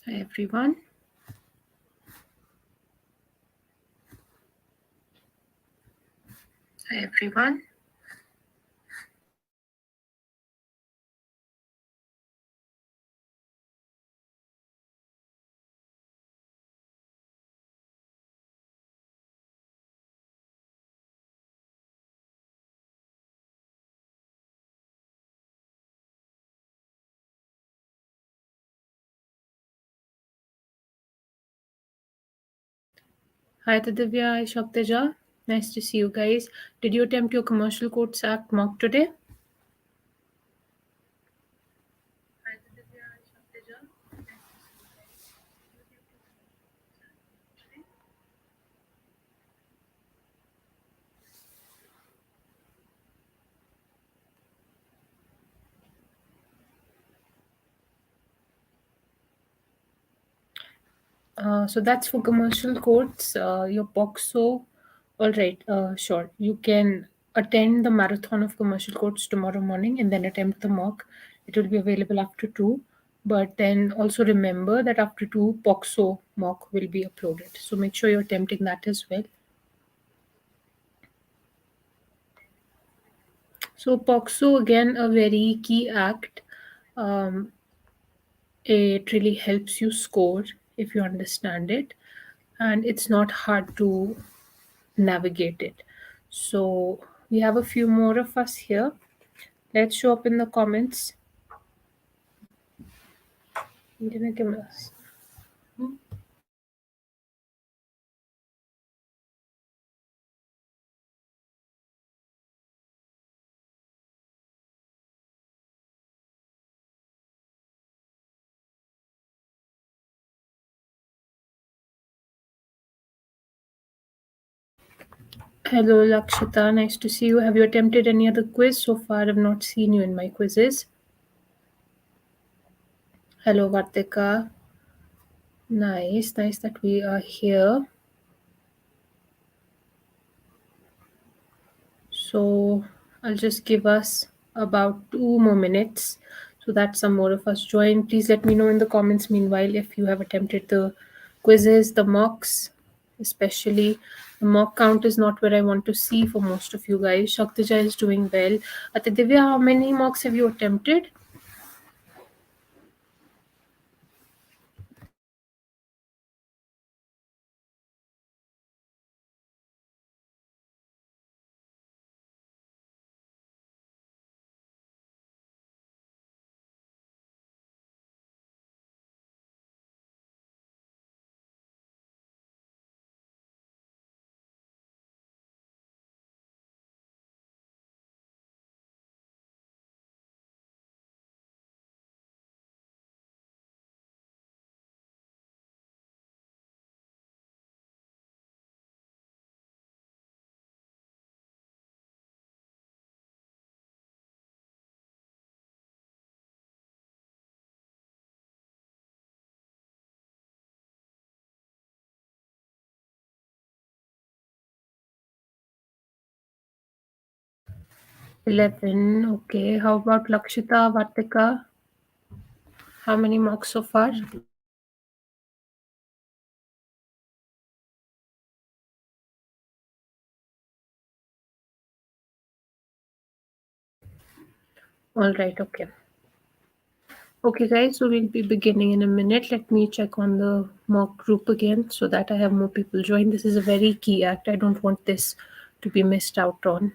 Hi everyone. Hi everyone. Hi Tadivya, hi Shakteja. Nice to see you guys. Did you attempt your Commercial Courts Act mock today? Hi Divya, Shakteja. Nice to see you guys. So that's for commercial courts. Your POCSO. All right, sure. You can attend the marathon of commercial courts tomorrow morning and then attempt the mock. It will be available after 2. But then also remember that after 2, POCSO mock will be uploaded. So make sure you're attempting that as well. So POCSO, again, a very key act. Um, it really helps you score if you understand it, and it's not hard to navigate it. So we have a few more of us here. Let's show up in the comments. Hello Lakshita, nice to see you. Have you attempted any other quiz so far? I've not seen you in my quizzes. Hello Vartika. Nice that we are here. So I'll just give us about 2 more minutes so that some more of us join. Please let me know in the comments meanwhile if you have attempted the quizzes, the mocks, especially. The mock count is not where I want to see for most of you guys. Shaktija is doing well. Atidivya, how many mocks have you attempted? Eleven. Okay. How about Lakshita, Vartika? How many mocks so far? All right. Okay. Okay, guys, so we'll be beginning in a minute. Let me check on the mock group again so that I have more people join. This is a very key act. I don't want this to be missed out on.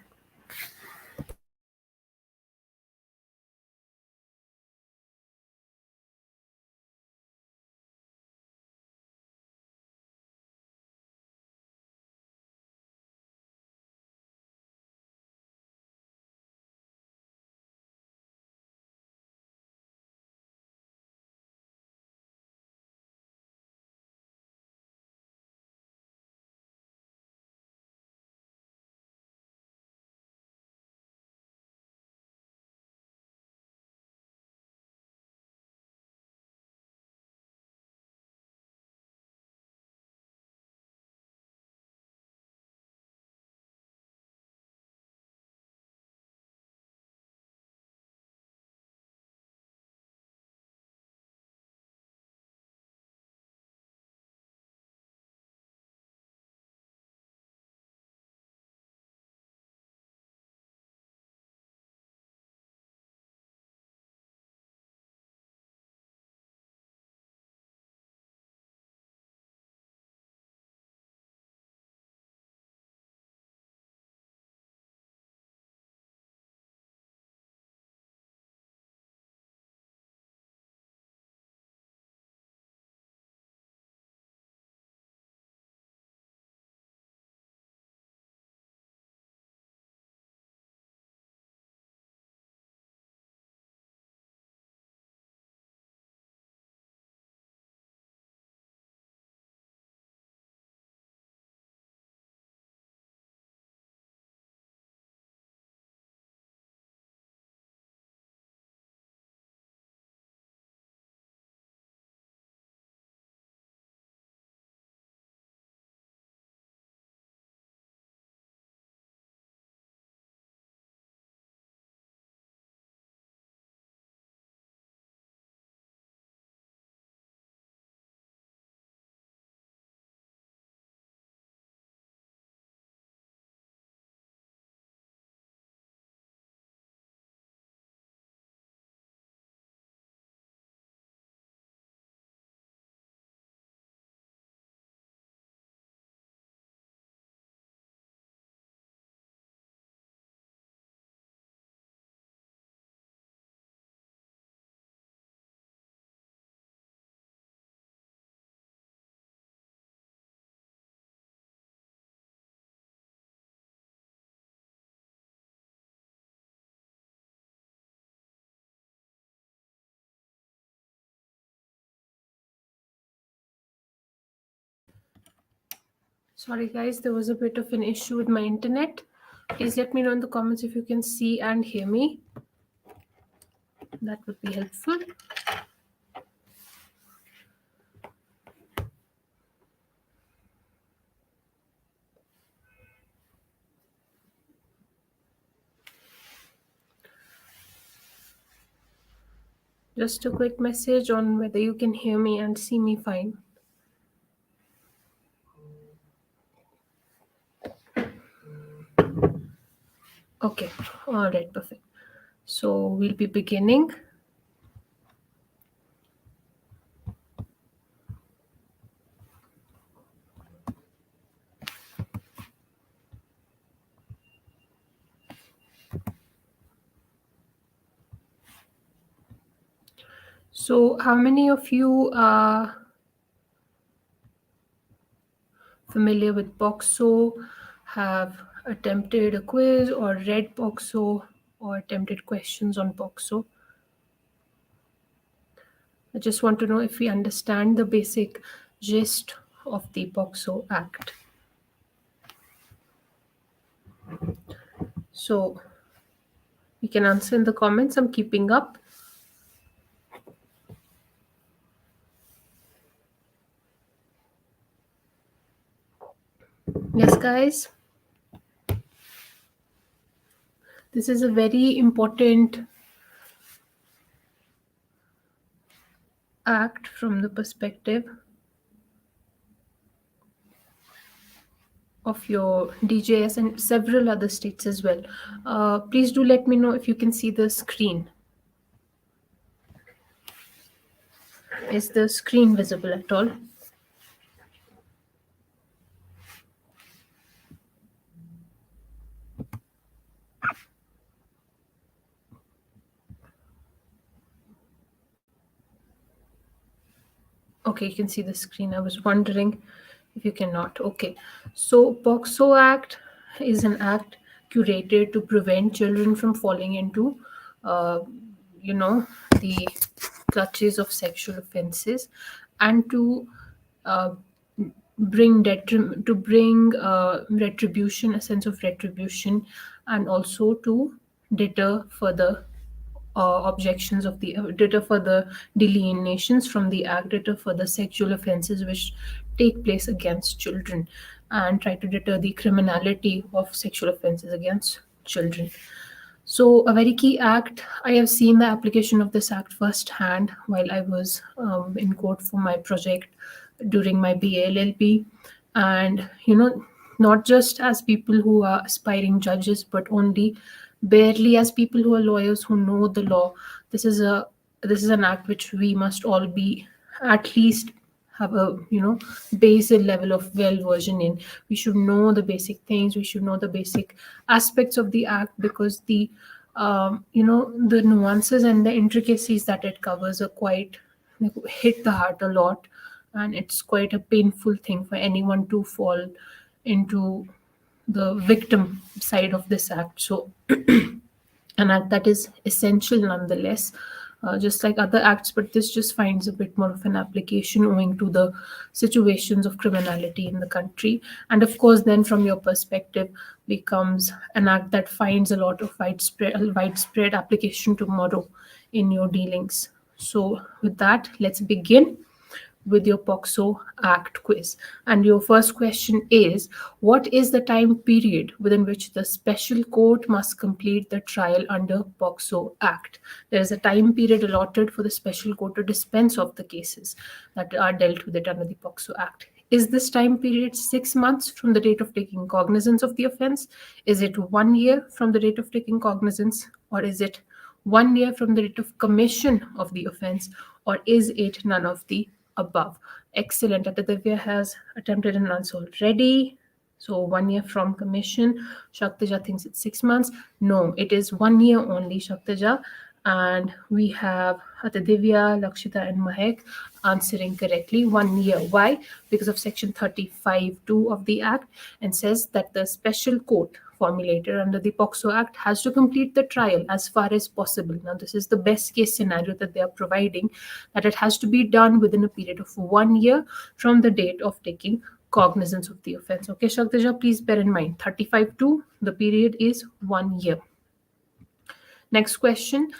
Sorry, guys, there was a bit of an issue with my internet. Please let me know in the comments if you can see and hear me. That would be helpful. Just a quick message on whether you can hear me and see me fine. Okay, all right, perfect. So we'll be beginning. So, how many of you are familiar with POCSO, have attempted a quiz or read POCSO or attempted questions on POCSO? I just want to know if we understand the basic gist of the POCSO Act. So, you can answer in the comments. I'm keeping up. Yes, guys. This is a very important act from the perspective of your DJS and several other states as well. Please do let me know if you can see the screen. Is the screen visible at all? Okay, you can see the screen. I was wondering if you cannot. Okay, so POCSO Act is an act curated to prevent children from falling into, uh, you know, the clutches of sexual offenses, and to uh, bring retribution, a sense of retribution, and also to deter further objections of the deter further delineations from the act, deter further sexual offenses which take place against children, and try to deter the criminality of sexual offenses against children. So, a very key act. I have seen the application of this act firsthand while I was in court for my project during my BA and not just as people who are aspiring judges, but only barely as people who are lawyers who know the law. This is a this is an act which we must all be at least have a basic level of well version in. We should know the basic things, we should know the basic aspects of the act, because the nuances and the intricacies that it covers are quite hit the heart a lot, and it's quite a painful thing for anyone to fall into the victim side of this act. So an act that is essential nonetheless, just like other acts, but this just finds a bit more of an application owing to the situations of criminality in the country. And of course, then from your perspective, becomes an act that finds a lot of widespread application tomorrow in your dealings. So, with that, let's begin with your POCSO Act quiz. And your first question is: what is the time period within which the special court must complete the trial under POCSO Act? There is a time period allotted for the special court to dispense of the cases that are dealt with it under the POCSO Act. Is this time period 6 months from the date of taking cognizance of the offense? Is it 1 year from the date of taking cognizance? Or is it 1 year from the date of commission of the offense? Or is it none of the above? Excellent. Atadivya has attempted an answer already. So 1 year from commission. Shaktaja thinks it's 6 months. No, it is 1 year only, Shaktaja. And we have Atadivya, Lakshita, and Mahek answering correctly. 1 year. Why? Because of section 35(2) of the Act, and says that the special court formulated under the POCSO Act has to complete the trial as far as possible. Now, this is the best case scenario that they are providing, that it has to be done within a period of 1 year from the date of taking cognizance of the offense. Okay, Shaktaja, please bear in mind 35 to the period is 1 year. Next question.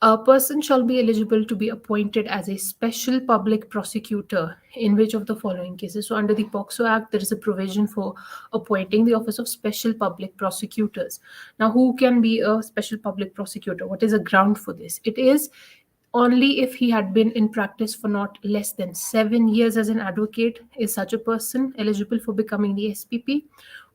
A person shall be eligible to be appointed as a special public prosecutor in which of the following cases? So, under the POCSO Act, there is a provision for appointing the office of special public prosecutors. Now, who can be a special public prosecutor? What is a ground for this? It is only if he had been in practice for not less than 7 years as an advocate is such a person eligible for becoming the SPP,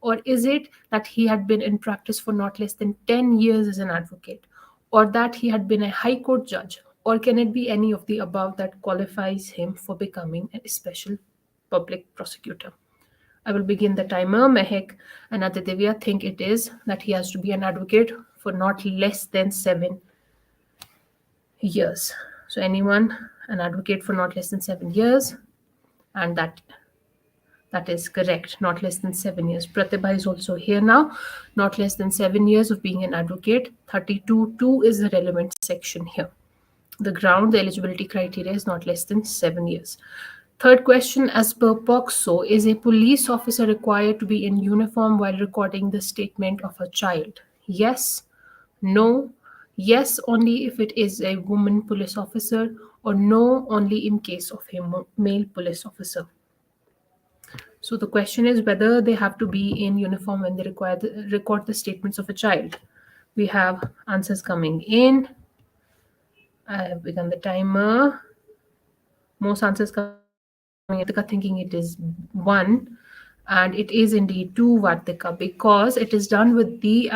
or is it that he had been in practice for not less than 10 years as an advocate, or that he had been a high court judge, or can it be any of the above that qualifies him for becoming a special public prosecutor? I will begin the timer. Mehek and Aditya think it is that he has to be an advocate for not less than 7 years. So anyone, an advocate for not less than 7 years, and that is correct. Not less than 7 years. Pratibha is also here now. Not less than 7 years of being an advocate. 32(2) is the relevant section here. The ground, the eligibility criteria is not less than 7 years. Third question, as per POCSO, is a police officer required to be in uniform while recording the statement of a child? Yes, no, yes, only if it is a woman police officer, or no, only in case of a male police officer. So the question is whether they have to be in uniform when they record the statements of a child. We have answers coming in. I have begun the timer. Most answers coming in. Vartika thinking it is one, and it is indeed two, Vartika, because it is done with the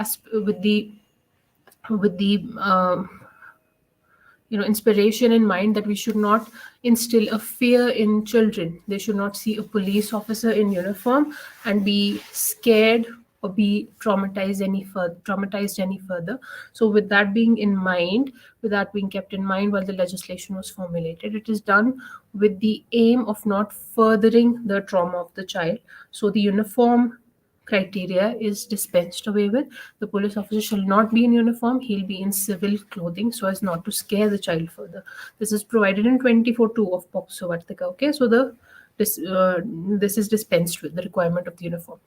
inspiration in mind that we should not instill a fear in children. They should not see a police officer in uniform and be scared or be traumatized any further. So with that being in mind, with that being kept in mind while the legislation was formulated, it is done with the aim of not furthering the trauma of the child. So the uniform criteria is dispensed away with. The police officer shall not be in uniform, he'll be in civil clothing so as not to scare the child further. This is provided in 24(2) of POCSO Vartika. Okay, so this is dispensed with the requirement of the uniform.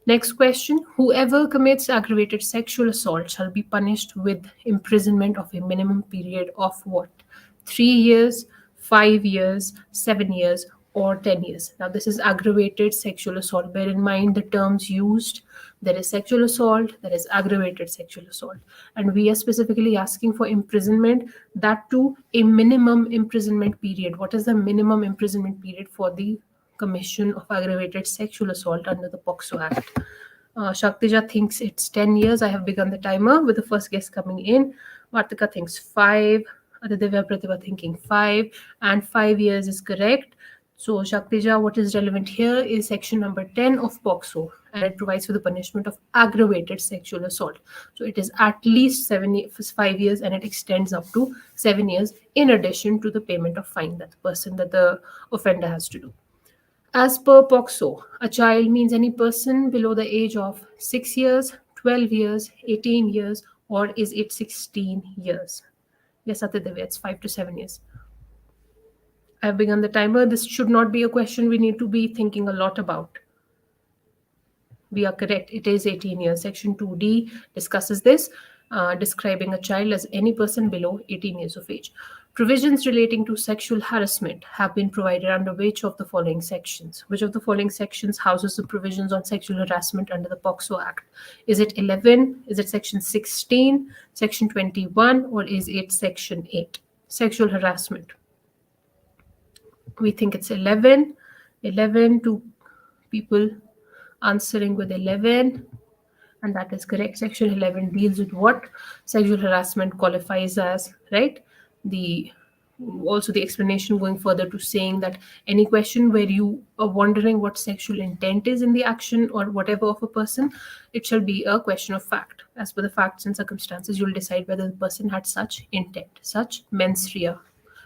Next question. Whoever commits aggravated sexual assault shall be punished with imprisonment of a minimum period of what? 3 years, 5 years, 7 years, or 10 years. Now, this is aggravated sexual assault. Bear in mind the terms used. There is sexual assault, there is aggravated sexual assault. And we are specifically asking for imprisonment, that too a minimum imprisonment period. What is the minimum imprisonment period for the commission of aggravated sexual assault under the POCSO Act? Shaktija thinks it's 10 years. I have begun the timer with the first guess coming in. Vartika thinks 5. Aditya Pratibha thinking 5. And 5 years is correct. So, Shaktija, what is relevant here is section number 10 of POCSO, and it provides for the punishment of aggravated sexual assault. So, it is at least 5 years, and it extends up to 7 years in addition to the payment of fine that the offender has to do. As per POCSO, a child means any person below the age of 6 years, 12 years, 18 years, or is it 16 years? Yes, Atidevya, it's 5 to 7 years. I've begun the timer. This should not be a question we need to be thinking a lot about. We are correct. It is 18 years. Section 2D discusses this, describing a child as any person below 18 years of age. Provisions relating to sexual harassment have been provided under which of the following sections? Which of the following sections houses the provisions on sexual harassment under the POCSO Act? Is it 11? Is it section 16, section 21, or is it section 8? Sexual harassment. We think it's 11. 11, two people answering with 11, and that is correct. Section 11 deals with what sexual harassment qualifies as, right? Also the explanation going further to saying that any question where you are wondering what sexual intent is in the action or whatever of a person, it shall be a question of fact. As per the facts and circumstances, you'll decide whether the person had such intent, such mens rea,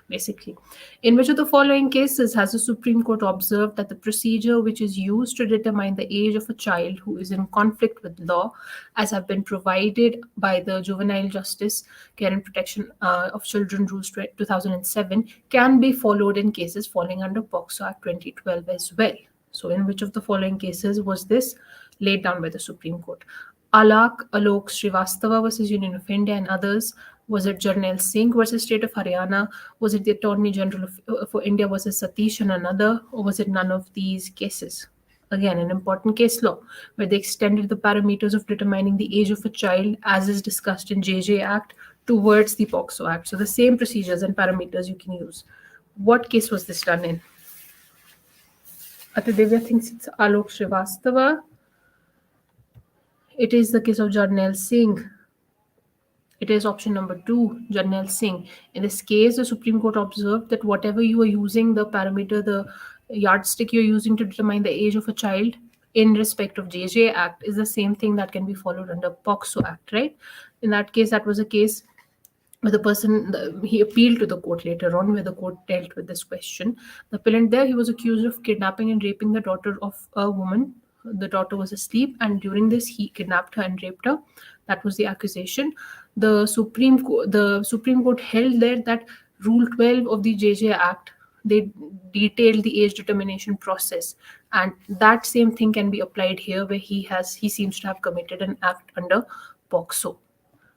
basically. In which of the following cases has the Supreme Court observed that the procedure which is used to determine the age of a child who is in conflict with law, as have been provided by the Juvenile Justice Care and Protection of Children Rules 2007, can be followed in cases falling under POCSO Act 2012 as well? So, in which of the following cases was this laid down by the Supreme Court? Alok Srivastava versus Union of India and others? Was it Jarnail Singh versus State of Haryana? Was it the Attorney General for India versus Satish and another? Or was it none of these cases? Again, an important case law where they extended the parameters of determining the age of a child as is discussed in JJ Act towards the POCSO Act. So the same procedures and parameters you can use. What case was this done in? Atidevya thinks it's Alok Srivastava. It is the case of Jarnail Singh. It is option number 2, Jarnail Singh. In this case, the Supreme Court observed that whatever you are using, the parameter, the yardstick you're using to determine the age of a child in respect of JJ Act is the same thing that can be followed under POCSO Act, right? In that case, that was a case where he appealed to the court later on, where the court dealt with this question. The appellant there, he was accused of kidnapping and raping the daughter of a woman. The daughter was asleep, and during this, he kidnapped her and raped her. That was the accusation. The Supreme Court held there that Rule 12 of the JJ Act, they detailed the age determination process, and that same thing can be applied here, where he seems to have committed an act under POCSO.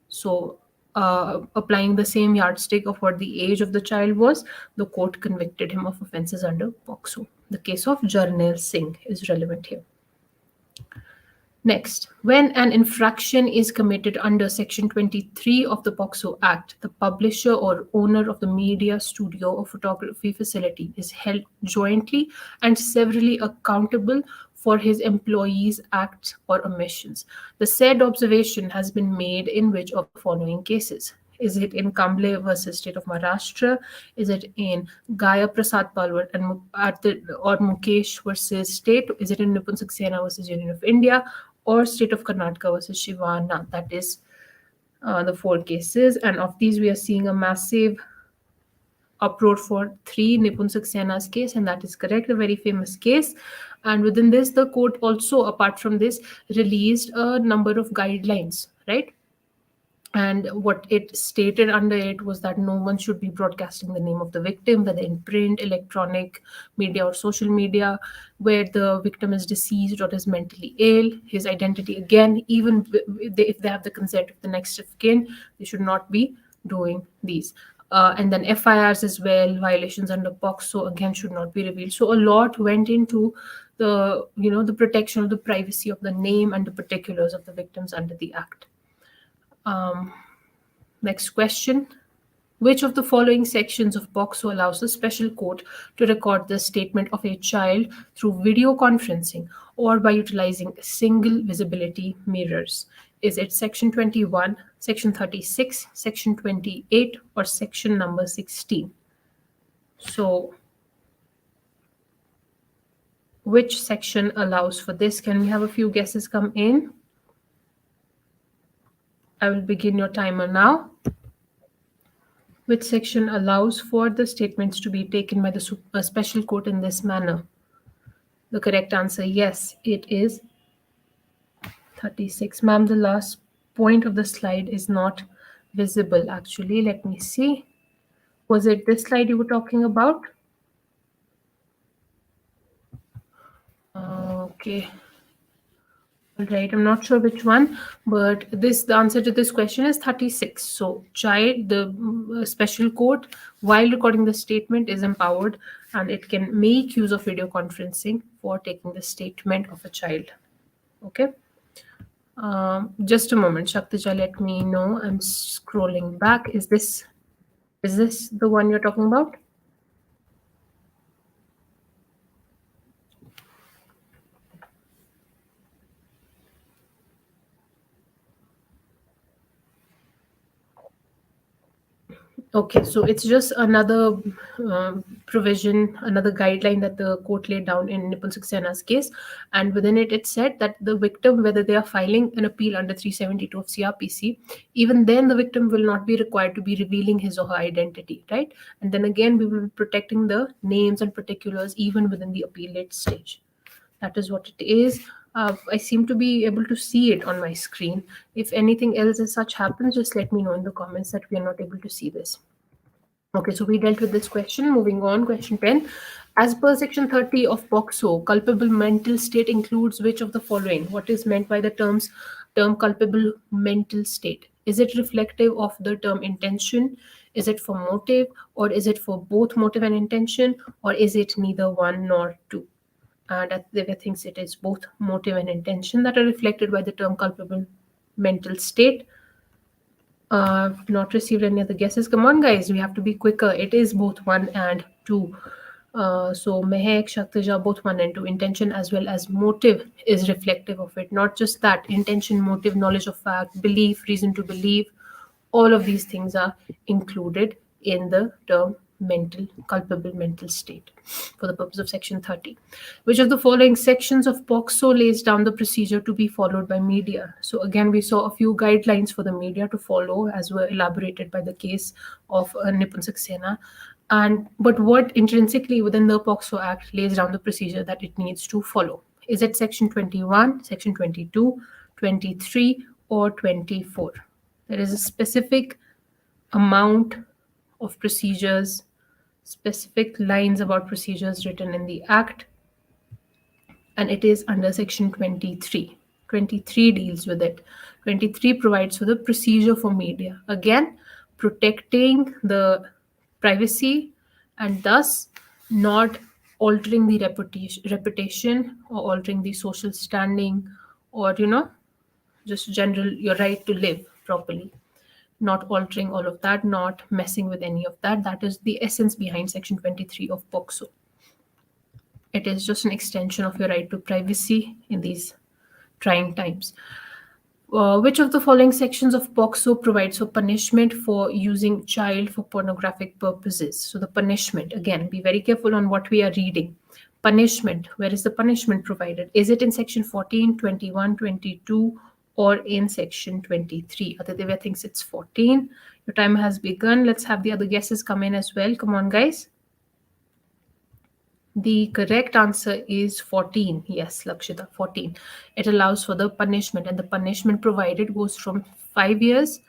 So, applying the same yardstick of what the age of the child was, the court convicted him of offences under POCSO. The case of Jarnail Singh is relevant here. Next, when an infraction is committed under Section 23 of the POCSO Act, the publisher or owner of the media studio or photography facility is held jointly and severally accountable for his employees' acts or omissions. The said observation has been made in which of the following cases? Is it in Kamble versus State of Maharashtra? Is it in Gaya Prasad Palwar or Mukesh versus State? Is it in Nipun Saxena versus Union of India? Or State of Karnataka versus Shivana? That is the 4 cases. And of these, we are seeing a massive uproar for 3, Nipun Saxena's case, and that is correct, a very famous case. And within this, the court also, apart from this, released a number of guidelines, right? And what it stated under it was that no one should be broadcasting the name of the victim, whether in print, electronic media, or social media, where the victim is deceased or is mentally ill, his identity, again, even if they have the consent of the next of kin, they should not be doing these. And then FIRs as well, violations under POCSO, again, should not be revealed. So a lot went into the protection of the privacy of the name and the particulars of the victims under the act. Next question. Which of the following sections of POCSO allows the special court to record the statement of a child through video conferencing or by utilizing single visibility mirrors? Is it Section 21, Section 36, Section 28, or Section number 16? So, which section allows for this? Can we have a few guesses come in? I will begin your timer now. Which section allows for the statements to be taken by the special court in this manner? The correct answer, yes, it is 36. Ma'am, the last point of the slide is not visible actually. Let me see. Was it this slide you were talking about? Okay. All right, I'm not sure which one, but the answer to this question is 36. So, the special court, while recording the statement, is empowered and it can make use of video conferencing for taking the statement of a child. Okay. Just a moment, Shaktija, let me know. I'm scrolling back. Is this the one you're talking about? Okay, so it's just another provision, another guideline that the court laid down in Nipun Saksena's case. And within it, it said that the victim, whether they are filing an appeal under 372 of CRPC, even then the victim will not be required to be revealing his or her identity, right? And then again, we will be protecting the names and particulars even within the appellate stage. That is what it is. I seem to be able to see it on my screen. If anything else as such happens, just let me know in the comments that we are not able to see this. Okay, so we dealt with this question. Moving on, question 10. As per Section 30 of POCSO, culpable mental state includes which of the following? What is meant by the term culpable mental state? Is it reflective of the term intention? Is it for motive? Or is it for both motive and intention? Or is it neither one nor two? That Divya thinks it is both motive and intention that are reflected by the term culpable mental state. I've not received any other guesses. Come on, guys, we have to be quicker. It is both one and two. So Mehek, Shaktaja, both one and two. Intention as well as motive is reflective of it. Not just that, intention, motive, knowledge of fact, belief, reason to believe, all of these things are included in the term mental, culpable mental state for the purpose of Section 30. Which of the following sections of POCSO lays down the procedure to be followed by media? So, again, we saw a few guidelines for the media to follow as were elaborated by the case of Nipun Saxena. And but what intrinsically within the POCSO Act lays down the procedure that it needs to follow? Is it Section 21, Section 22, 23, or 24? There is a specific amount of procedures, specific lines about procedures written in the Act, and it is under Section 23. 23 deals with it. 23 provides for the procedure for media. Again, protecting the privacy and thus not altering the reputation or altering the social standing or, just general your right to live properly, not altering all of that, not messing with any of that. That is the essence behind Section 23 of POCSO. It is just an extension of your right to privacy in these trying times. Which of the following sections of POCSO provides for punishment for using child for pornographic purposes? So, the punishment, again, be very careful on what we are reading. Punishment, where is the punishment provided? Is it in Section 14, 21, 22, or in Section 23? Aditya thinks it's 14. Your time has begun. Let's have the other guesses come in as well. Come on, guys. The correct answer is 14. Yes, Lakshita, 14. It allows for the punishment, and the punishment provided goes from 5 years,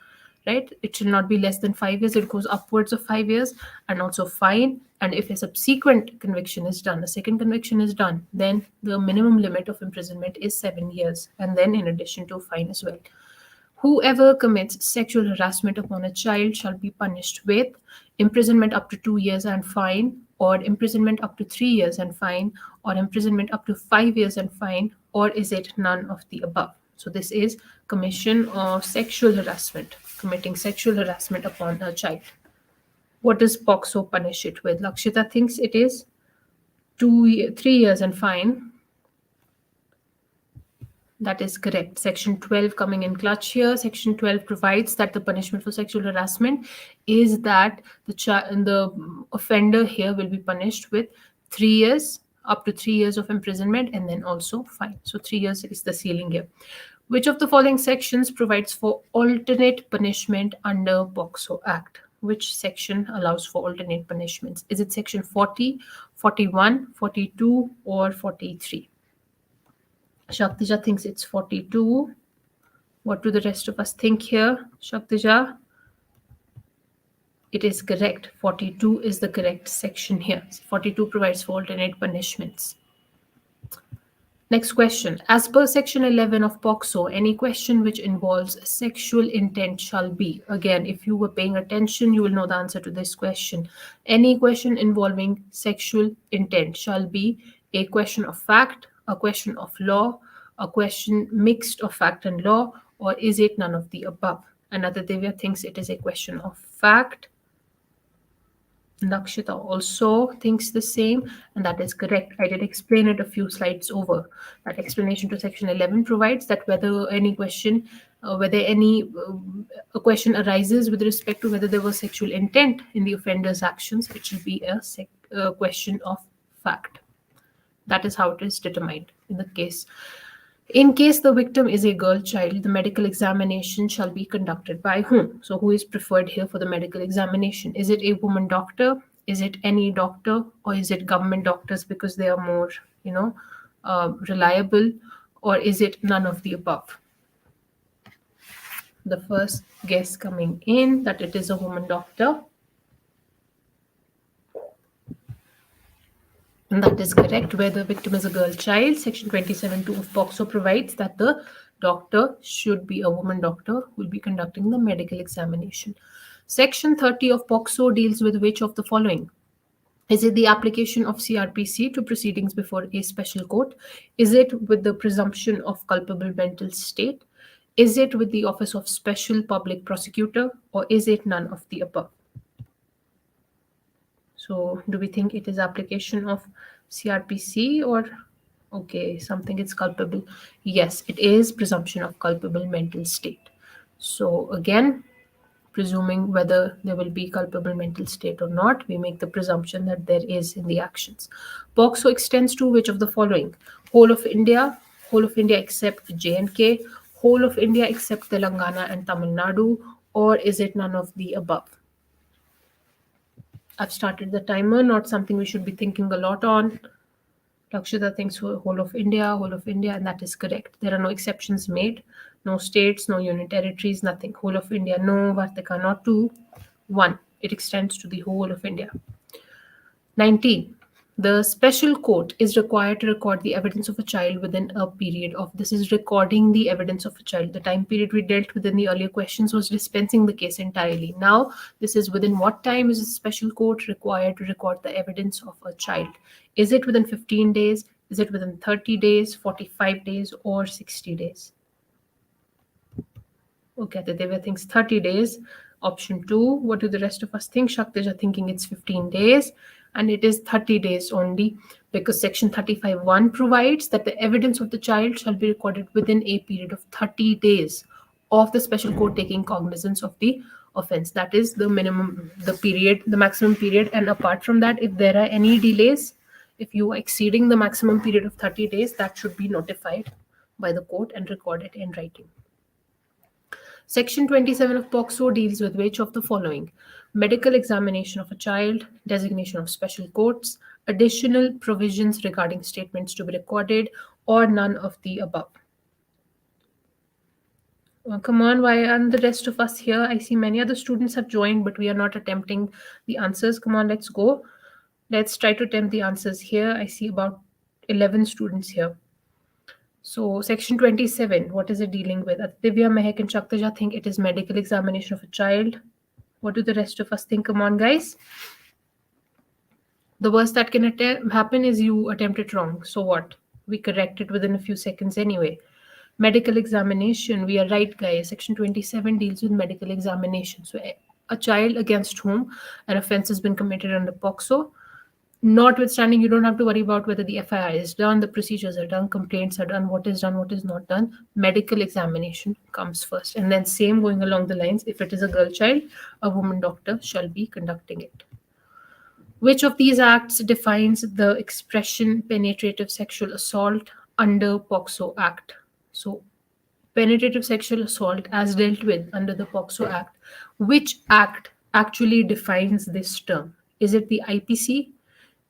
right? It should not be less than 5 years. It goes upwards of 5 years, and also fine. And if a subsequent conviction is done, a second conviction is done, then the minimum limit of imprisonment is 7 years, and then in addition to fine as well. Whoever commits sexual harassment upon a child shall be punished with imprisonment up to 2 years and fine, or imprisonment up to 3 years and fine, or imprisonment up to 5 years and fine, or is it none of the above? So, this is commission of sexual harassment, committing sexual harassment upon a child. What does POCSO punish it with? Lakshita thinks it is 3 years and fine. That is correct. Section 12 coming in clutch here. Section 12 provides that the punishment for sexual harassment is that the offender here will be punished with 3 years, up to 3 years of imprisonment, and then also fine. So 3 years is the ceiling here. Which of the following sections provides for alternate punishment under POCSO Act? Which section allows for alternate punishments? Is it Section 40, 41, 42, or 43? Shaktija thinks it's 42. What do the rest of us think here? Shaktija? It is correct. 42 is the correct section here. 42 provides for alternate punishments. Next question. As per Section 11 of POCSO, any question which involves sexual intent shall be. Again, if you were paying attention, you will know the answer to this question. Any question involving sexual intent shall be a question of fact, a question of law, a question mixed of fact and law, or is it none of the above? Another Divya thinks it is a question of fact. Nakshita also thinks the same, and that is correct. I did explain it a few slides over. That explanation to Section 11 provides that whether a question arises with respect to whether there was sexual intent in the offender's actions, it should be a question of fact. That is how it is determined in the case. In case the victim is a girl child, the medical examination shall be conducted by whom? So, who is preferred here for the medical examination? Is it a woman doctor? Is it any doctor? Or is it government doctors because they are more, reliable? Or is it none of the above? The first guess coming in that it is a woman doctor. And that is correct. Where the victim is a girl child, Section 27(2) of POCSO provides that the doctor should be a woman doctor who will be conducting the medical examination. Section 30 of POCSO deals with which of the following? Is it the application of CRPC to proceedings before a special court? Is it with the presumption of culpable mental state? Is it with the office of special public prosecutor? Or is it none of the above? So, do we think it is application of CRPC or okay, something is culpable? Yes, it is presumption of culpable mental state. So, again, presuming whether there will be culpable mental state or not, we make the presumption that there is in the actions. POCSO extends to which of the following? Whole of India except J&K, whole of India except Telangana and Tamil Nadu, or is it none of the above? I've started the timer, not something we should be thinking a lot on. Lakshita thinks whole of India, and that is correct. There are no exceptions made, no states, no union territories, nothing. Whole of India, no. Vartika, not two. One. It extends to the whole of India. 19. The special court is required to record the evidence of a child within a period of. This is recording the evidence of a child. The time period we dealt with in the earlier questions was dispensing the case entirely. Now, this is within what time is a special court required to record the evidence of a child? Is it within 15 days? Is it within 30 days, 45 days, or 60 days? Okay, Aditya thinks 30 days. Option 2. What do the rest of us think? Shaktish are thinking it's 15 days. And it is 30 days only because Section 35(1) provides that the evidence of the child shall be recorded within a period of 30 days of the special court taking cognizance of the offense. That is the minimum, the period, the maximum period. And apart from that, if there are any delays, if you are exceeding the maximum period of 30 days, that should be notified by the court and recorded in writing. Section 27 of POCSO deals with which of the following? Medical examination of a child, designation of special courts, additional provisions regarding statements to be recorded, or none of the above. Come on, why aren't the rest of us here? I see many other students have joined, but we are not attempting the answers. Come on, let's go. Let's try to attempt the answers here. I see about 11 students here. So, Section 27, what is it dealing with? Divya, Mehak, and Shaktaja think it is medical examination of a child. What do the rest of us think? Come on, guys. The worst that can happen is you attempt it wrong. So what? We correct it within a few seconds anyway. Medical examination, we are right, guys. Section 27 deals with medical examination. So, a child against whom an offense has been committed under POCSO, notwithstanding, you don't have to worry about whether the FIR is done, the procedures are done, complaints are done, what is done, what is not done. Medical examination comes first. And then, same going along the lines, if it is a girl child, a woman doctor shall be conducting it. Which of these acts defines the expression penetrative sexual assault under POCSO Act? So, penetrative sexual assault as dealt with under the POCSO Act, which act actually defines this term? Is it the IPC?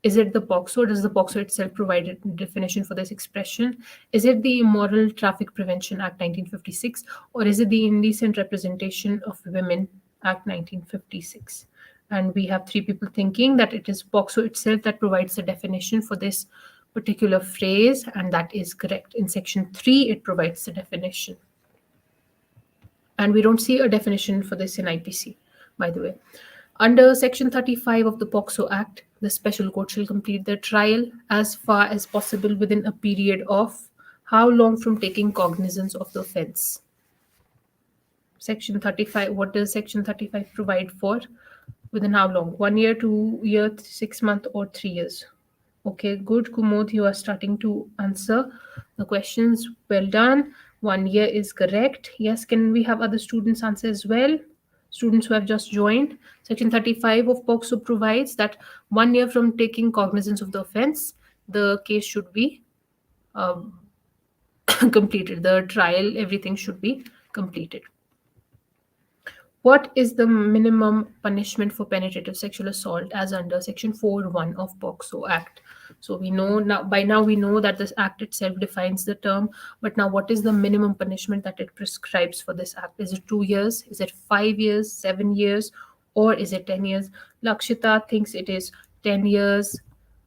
Is it the POCSO? Does the POCSO itself provide a definition for this expression? Is it the Immoral Traffic Prevention Act 1956? Or is it the Indecent Representation of Women Act 1956? And we have three people thinking that it is POCSO itself that provides the definition for this particular phrase, and that is correct. In Section 3, it provides the definition. And we don't see a definition for this in IPC, by the way. Under Section 35 of the POCSO Act, the special court shall complete their trial as far as possible within a period of how long from taking cognizance of the offence? Section 35, what does Section 35 provide for? Within how long? 1 year, 2 years, 6 months, or 3 years? Okay, good. Kumod, you are starting to answer the questions. Well done. 1 year is correct. Yes, can we have other students answer as well? Students who have just joined. Section 35 of POCSO provides that 1 year from taking cognizance of the offense, the case should be completed. The trial, everything should be completed. What is the minimum punishment for penetrative sexual assault as under Section 4(1) of POCSO Act? So we know now, by now we know that this act itself defines the term, but now what is the minimum punishment that it prescribes for this act? Is it 2 years? Is it 5 years, 7 years, or is it 10 years? Lakshita thinks it is 10 years.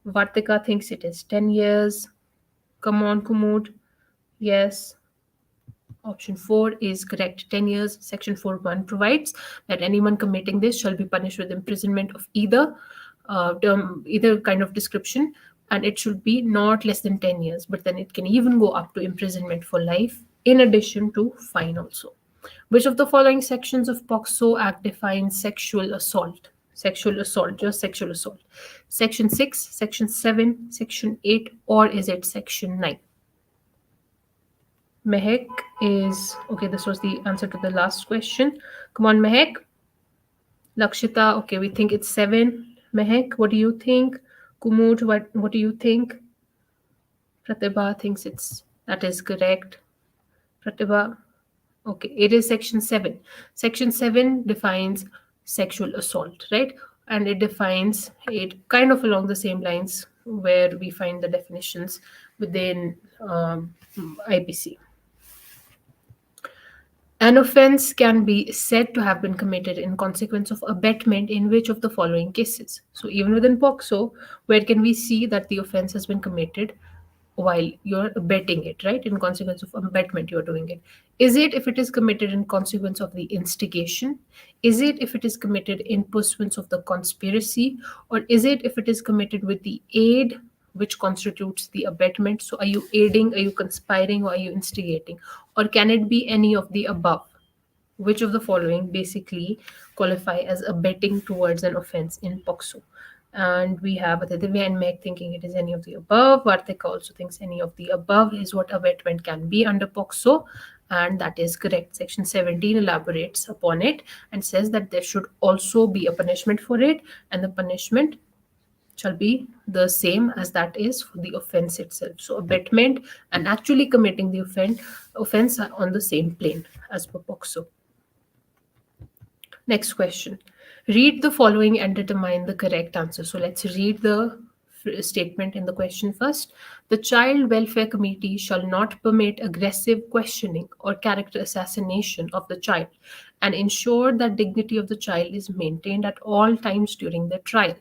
Vartika thinks it is 10 years. Come on, Kumud. Yes. Option 4 is correct. 10 years. Section 4.1 provides that anyone committing this shall be punished with imprisonment of either kind of description, and it should be not less than 10 years, but then it can even go up to imprisonment for life, in addition to fine also. Which of the following sections of POCSO Act defines sexual assault? Sexual assault, just sexual assault. Section 6, Section 7, Section 8, or is it Section 9? Mehek is okay. This was the answer to the last question. Come on, Mehek. Lakshita, okay, we think it's 7. Mehek, what do you think? Kumut, what do you think? Pratibha thinks it's that is correct. Pratibha, okay, it is section 7. Section 7 defines sexual assault, right? And it defines it kind of along the same lines where we find the definitions within IPC. An offence can be said to have been committed in consequence of abetment in which of the following cases? So, even within POCSO, where can we see that the offence has been committed while you're abetting it, right? In consequence of abetment, you're doing it. Is it if it is committed in consequence of the instigation? Is it if it is committed in pursuance of the conspiracy? Or is it if it is committed with the aid which constitutes the abetment? So, are you aiding, are you conspiring, or are you instigating? Or can it be any of the above? Which of the following basically qualify as abetting towards an offense in POCSO? And we have Aditya and Meg thinking it is any of the above. Vartika also thinks any of the above is what abetment can be under POCSO. And that is correct. Section 17 elaborates upon it and says that there should also be a punishment for it, and the punishment shall be the same as that is for the offense itself. So abetment and actually committing the offense are on the same plane as per POCSO. Next question. Read the following and determine the correct answer. So let's read the statement in the question first. The Child Welfare Committee shall not permit aggressive questioning or character assassination of the child and ensure that dignity of the child is maintained at all times during the trial.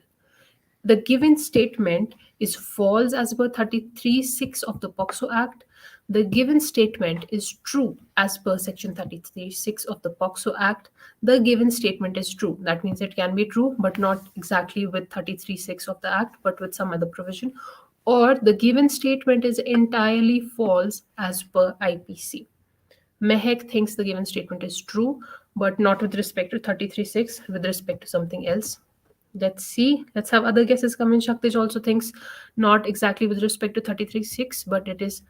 The given statement is false as per 33(6) of the POCSO Act. The given statement is true as per section 33(6) of the POCSO Act. The given statement is true. That means it can be true, but not exactly with 33(6) of the Act, but with some other provision. Or the given statement is entirely false as per IPC. Mehek thinks the given statement is true, but not with respect to 33(6), with respect to something else. Let's see. Let's have other guesses come in. Shaktish also thinks not exactly with respect to 33(6), but it is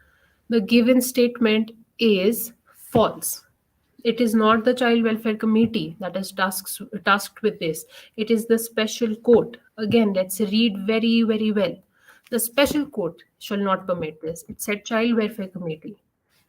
the given statement is false. It is not the Child Welfare Committee that is tasked with this. It is the special court. Again, let's read very, very well. The special court shall not permit this. It said Child Welfare Committee.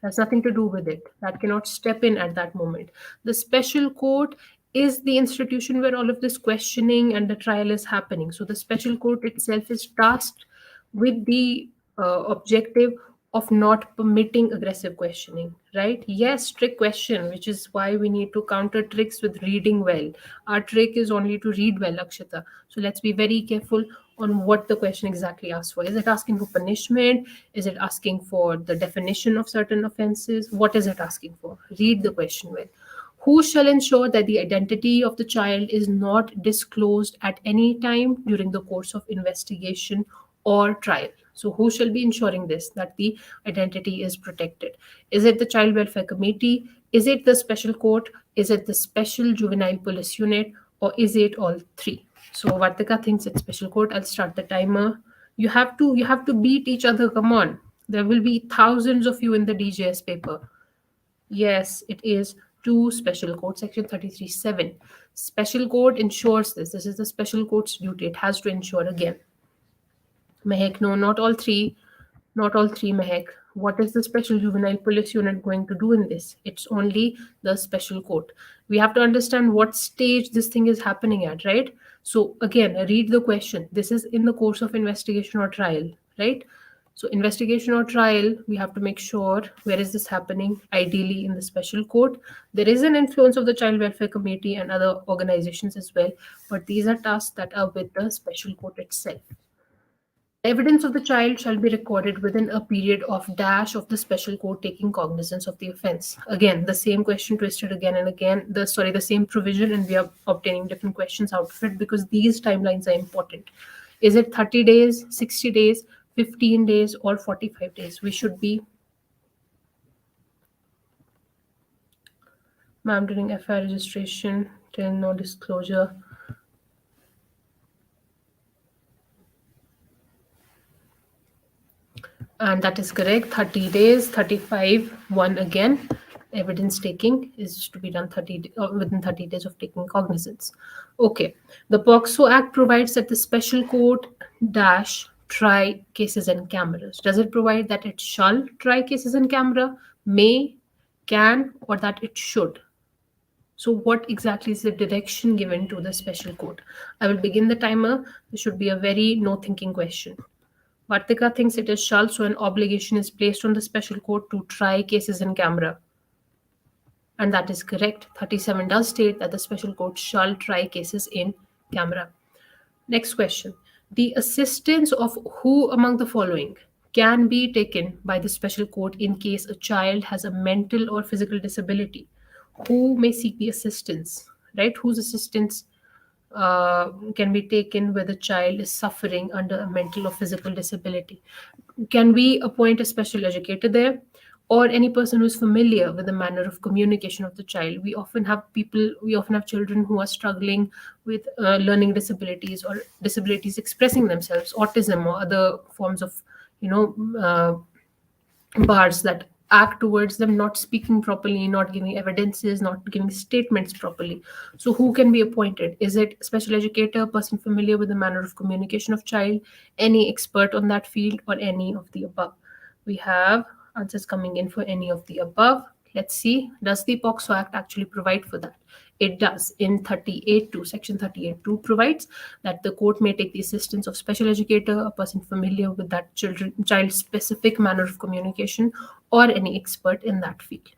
Has nothing to do with it. That cannot step in at that moment. The special court is the institution where all of this questioning and the trial is happening. So the special court itself is tasked with the objective of not permitting aggressive questioning, right? Yes, trick question, which is why we need to counter tricks with reading well. Our trick is only to read well, Akshita. So let's be very careful on what the question exactly asks for. Is it asking for punishment? Is it asking for the definition of certain offenses? What is it asking for? Read the question well. Who shall ensure that the identity of the child is not disclosed at any time during the course of investigation or trial? So, who shall be ensuring this, that the identity is protected? Is it the Child Welfare Committee? Is it the special court? Is it the special juvenile police unit? Or is it all three? So, Vartika thinks it's special court. I'll start the timer. You have to beat each other. Come on. There will be thousands of you in the DJS paper. Yes, it is to special code section 33(7). Special code ensures this. This is the special code's duty. It has to ensure again. Mehek, no, not all three. Not all three, Mehek. What is the special juvenile police unit going to do in this? It's only the special court. We have to understand what stage this thing is happening at, right? So, again, read the question. This is in the course of investigation or trial, right? So, investigation or trial, we have to make sure where is this happening, ideally in the special court. There is an influence of the Child Welfare Committee and other organizations as well, but these are tasks that are with the special court itself. Evidence of the child shall be recorded within a period of dash of the special court taking cognizance of the offense. Again, the same question twisted again and again. The same provision, and we are obtaining different questions out of it because these timelines are important. Is it 30 days, 60 days, 15 days, or 45 days? We should be, ma'am, during FI registration till no disclosure. And that is correct. 30 days, 35, 1 again. Evidence taking is to be done within 30 days of taking cognizance. Okay. The POCSO Act provides that the special court dash try cases in cameras. Does it provide that it shall try cases in camera, may, can, or that it should? So, what exactly is the direction given to the special court? I will begin the timer. This should be a very no thinking question. Vartika thinks it is shall, so an obligation is placed on the special court to try cases in camera. And that is correct. 37 does state that the special court shall try cases in camera. Next question. The assistance of who among the following can be taken by the special court in case a child has a mental or physical disability? Who may seek the assistance? Right? Whose assistance can be taken where the child is suffering under a mental or physical disability? Can we appoint a special educator there? Or any person who is familiar with the manner of communication of the child? We often have children who are struggling with learning disabilities or disabilities expressing themselves, autism or other forms of, you know, bars that act towards them not speaking properly, not giving evidences, not giving statements properly. So who can be appointed? Is it special educator, person familiar with the manner of communication of child, any expert on that field, or any of the above? We have answers coming in for any of the above. Let's see, does the POCSO Act actually provide for that? It does. In 38.2, Section 38.2 provides that the court may take the assistance of special educator, a person familiar with that child-specific manner of communication, or any expert in that field.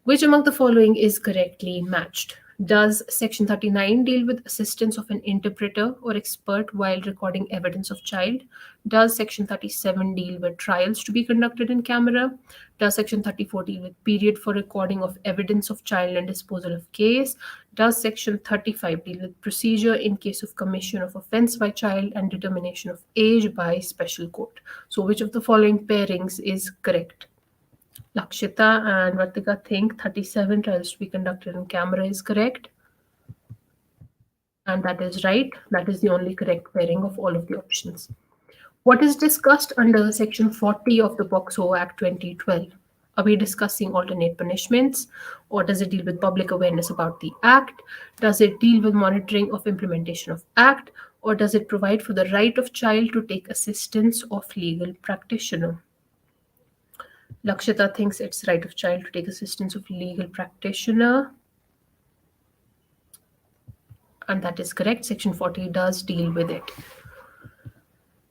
Which among the following is correctly matched? Does Section 39 deal with assistance of an interpreter or expert while recording evidence of child? Does Section 37 deal with trials to be conducted in camera? Does Section 34 deal with period for recording of evidence of child and disposal of case? Does Section 35 deal with procedure in case of commission of offense by child and determination of age by special court? So, which of the following pairings is correct? Lakshita and Vartika think 37 trials to be conducted in camera is correct. And that is right. That is the only correct pairing of all of the options. What is discussed under Section 40 of the POCSO Act 2012? Are we discussing alternate punishments, or does it deal with public awareness about the Act? Does it deal with monitoring of implementation of Act, or does it provide for the right of child to take assistance of legal practitioner? Lakshita thinks it's right of child to take assistance of legal practitioner. And that is correct. Section 40 does deal with it.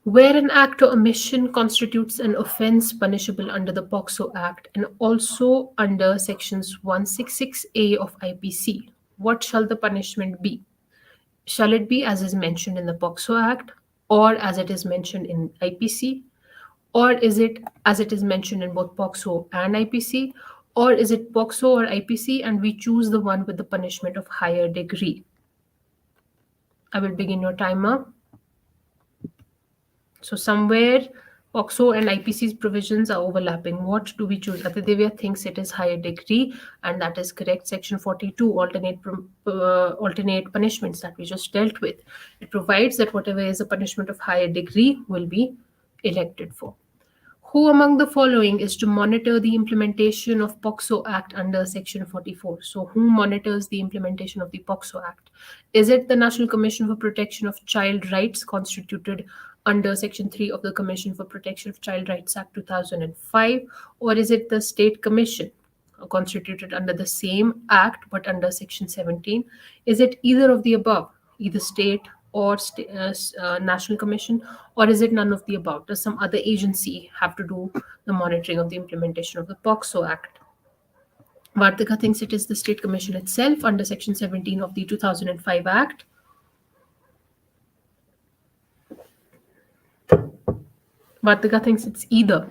Where an act or omission constitutes an offence punishable under the POCSO Act and also under sections 166A of IPC, what shall the punishment be? Shall it be as is mentioned in the POCSO Act, or as it is mentioned in IPC, or is it as it is mentioned in both POCSO and IPC, or is it POCSO or IPC and we choose the one with the punishment of higher degree? I will begin your timer. So somewhere POCSO and IPC's provisions are overlapping. What do we choose? Aditya thinks it is higher degree, and that is correct. Section 42, alternate punishments that we just dealt with. It provides that whatever is a punishment of higher degree will be elected for. Who among the following is to monitor the implementation of POCSO Act under Section 44? So, who monitors the implementation of the POCSO Act? Is it the National Commission for Protection of Child Rights, constituted under Section 3 of the Commission for Protection of Child Rights Act 2005, or is it the State Commission, constituted under the same Act but under Section 17? Is it either of the above, either state or national commission, or is it none of the above? Does some other agency have to do the monitoring of the implementation of the POCSO Act? Vartika thinks it is the State Commission itself under Section 17 of the 2005 Act. Vartika thinks it's either.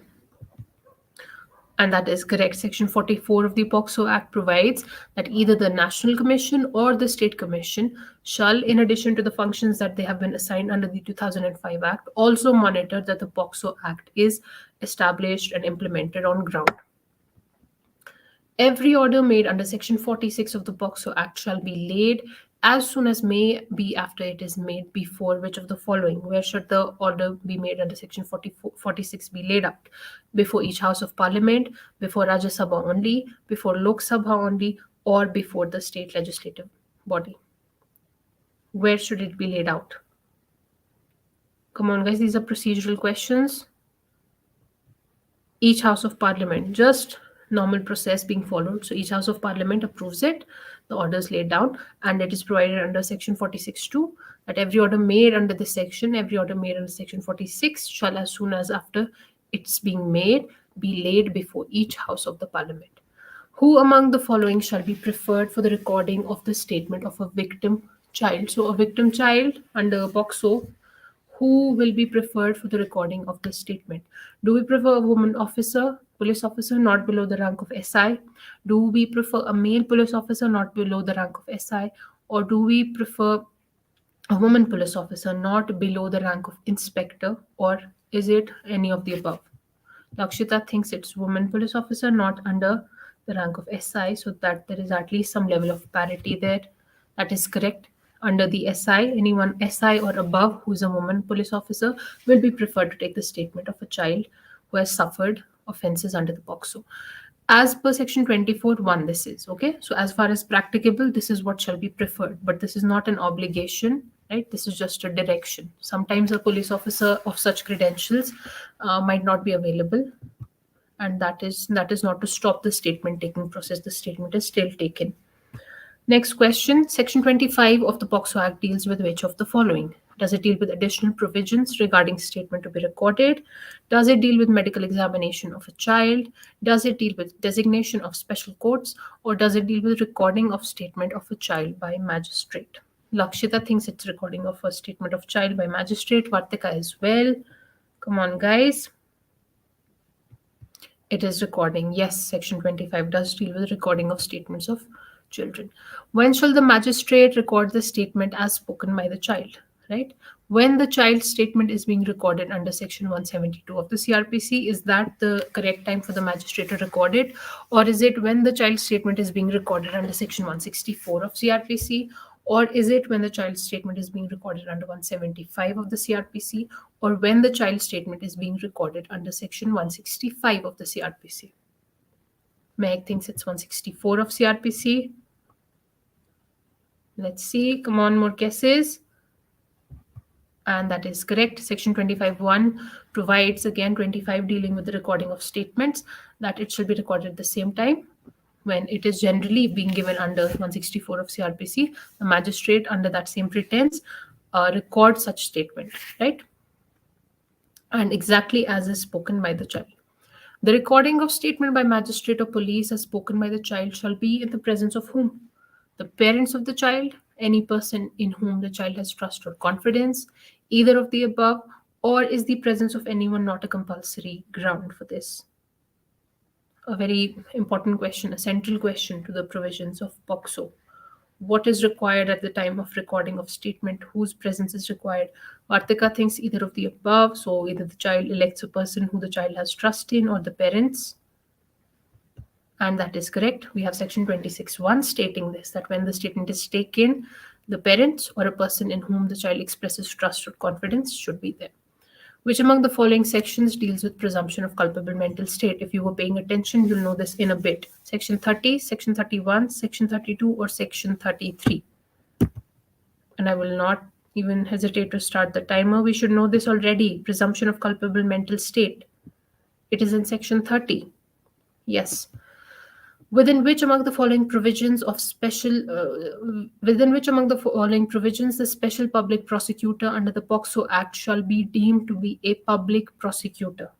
And that is correct. Section 44 of the POCSO Act provides that either the National Commission or the State Commission shall, in addition to the functions that they have been assigned under the 2005 Act, also monitor that the POCSO Act is established and implemented on ground. Every order made under Section 46 of the POCSO Act shall be laid as soon as may be after it is made before which of the following? Where should the order be made under Section 46 be laid out? Before each House of Parliament, before Rajya Sabha only, before Lok Sabha only, or before the state legislative body? Where should it be laid out? Come on, guys, these are procedural questions. Each House of Parliament, just normal process being followed. So each House of Parliament approves it, the order is laid down, and it is provided under Section 46(2) that every order made under this section, every order made under Section 46 shall, as soon as after it's being made, be laid before each House of the Parliament. Who among the following shall be preferred for the recording of the statement of a victim child? So a victim child under POCSO, who will be preferred for the recording of this statement? Do we prefer a woman officer, police officer not below the rank of SI? Do we prefer a male police officer not below the rank of SI? Or do we prefer a woman police officer not below the rank of inspector? Or is it any of the above? Lakshita thinks it's woman police officer not under the rank of SI, so that there is at least some level of parity there. That is correct. Under the SI, anyone SI or above who is a woman police officer will be preferred to take the statement of a child who has suffered offences under the POCSO. As per section 24(1), this is okay. So, as far as practicable, this is what shall be preferred, but this is not an obligation, right? This is just a direction. Sometimes a police officer of such credentials might not be available, and that is not to stop the statement taking process. The statement is still taken. Next question. Section 25 of the POCSO Act deals with which of the following? Does it deal with additional provisions regarding statement to be recorded? Does it deal with medical examination of a child? Does it deal with designation of special courts? Or does it deal with recording of statement of a child by magistrate? Lakshita thinks it's recording of a statement of child by magistrate. Vartika as well. Come on, guys. It is recording. Yes, section 25 does deal with recording of statements of children. When shall the magistrate record the statement as spoken by the child? Right? When the child's statement is being recorded under section 172 of the CRPC, is that the correct time for the magistrate to record it? Or is it when the child's statement is being recorded under section 164 of CRPC? Or is it when the child's statement is being recorded under 175 of the CRPC? Or when the child's statement is being recorded under section 165 of the CRPC? Meg thinks it's 164 of CRPC. Let's see. Come on, more guesses. And that is correct. Section 25(1) provides, again, 25 dealing with the recording of statements, that it should be recorded at the same time when it is generally being given under 164 of CRPC. The magistrate, under that same pretense, records such statement, right? And exactly as is spoken by the child. The recording of statement by magistrate or police as spoken by the child shall be in the presence of whom? The parents of the child, any person in whom the child has trust or confidence, either of the above, or is the presence of anyone not a compulsory ground for this? A very important question, a central question to the provisions of POCSO. What is required at the time of recording of statement? Whose presence is required? Vartika thinks either of the above. So either the child elects a person who the child has trust in, or the parents. And that is correct. We have section 26(1) stating this, that when the statement is taken, the parents or a person in whom the child expresses trust or confidence should be there. Which among the following sections deals with presumption of culpable mental state? If you were paying attention, you'll know this in a bit. Section 30, Section 31, Section 32, or Section 33? And I will not even hesitate to start the timer. We should know this already. Presumption of culpable mental state. It is in Section 30. Yes. Within which among the following provisions the special public prosecutor under the POCSO Act shall be deemed to be a public prosecutor?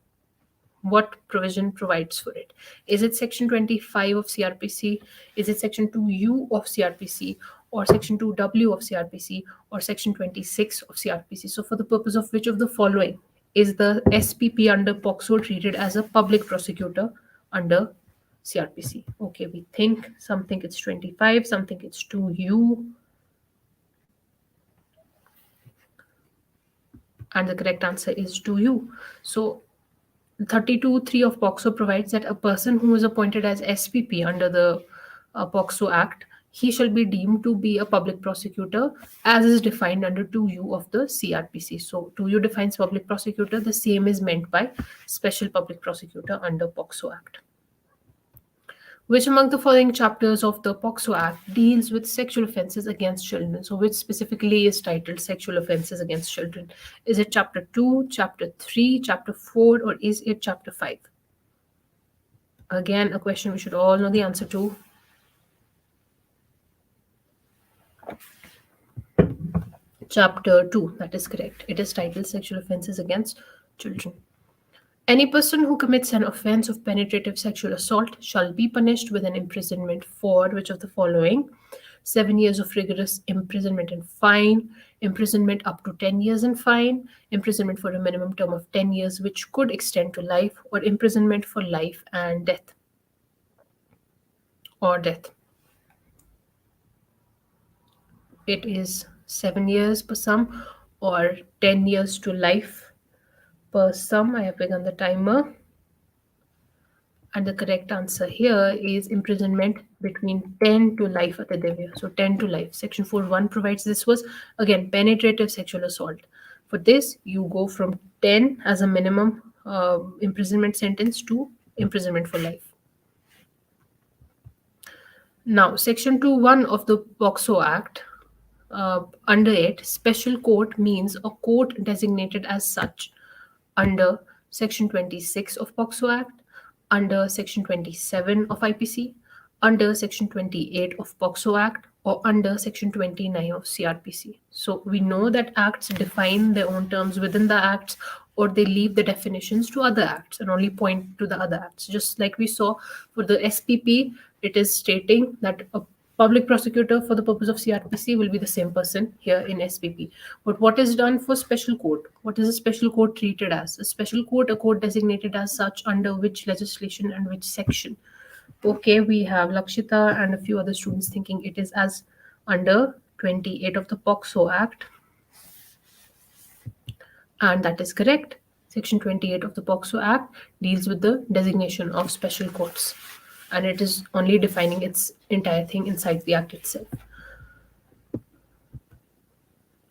What provision provides for it? Is it section 25 of CRPC? Is it section 2U of CRPC? Or section 2W of CRPC? Or section 26 of CRPC? So for the purpose of which of the following Is the SPP under POCSO treated as a public prosecutor under CRPC? Okay, we think some think it's 25, some think it's 2U, and the correct answer is 2U. So 32(3) of POCSO provides that a person who is appointed as SPP under the POCSO Act, he shall be deemed to be a public prosecutor as is defined under 2U of the CRPC. So 2U defines public prosecutor, the same is meant by special public prosecutor under POCSO Act. Which among the following chapters of the POCSO Act deals with sexual offences against children? So, which specifically is titled Sexual Offences Against Children? Is it Chapter 2, Chapter 3, Chapter 4, or is it Chapter 5? Again, a question we should all know the answer to. Chapter 2, that is correct. It is titled Sexual Offences Against Children. Any person who commits an offence of penetrative sexual assault shall be punished with an imprisonment for which of the following? 7 years of rigorous imprisonment and fine, imprisonment up to 10 years and fine, imprisonment for a minimum term of 10 years which could extend to life, or imprisonment for life and death. Or death. It is 7 years per some or 10 years to life per some. I have begun the timer. And the correct answer here is imprisonment between 10 to life, Atidevya. So 10 to life. Section 4.1 provides this was, again, penetrative sexual assault. For this, you go from 10 as a minimum imprisonment sentence to imprisonment for life. Now, Section 2.1 of the POCSO Act, under it, special court means a court designated as such under Section 26 of POCSO Act, under Section 27 of IPC, under Section 28 of POCSO Act, or under Section 29 of CRPC. So we know that acts define their own terms within the acts, or they leave the definitions to other acts and only point to the other acts. Just like we saw for the SPP, it is stating that a public prosecutor for the purpose of CRPC will be the same person here in SPP. But what is done for special court? What is a special court treated as? A special court, a court designated as such under which legislation and which section? Okay, we have Lakshita and a few other students thinking it is as under 28 of the POCSO Act. And that is correct. Section 28 of the POCSO Act deals with the designation of special courts. And it is only defining its entire thing inside the Act itself.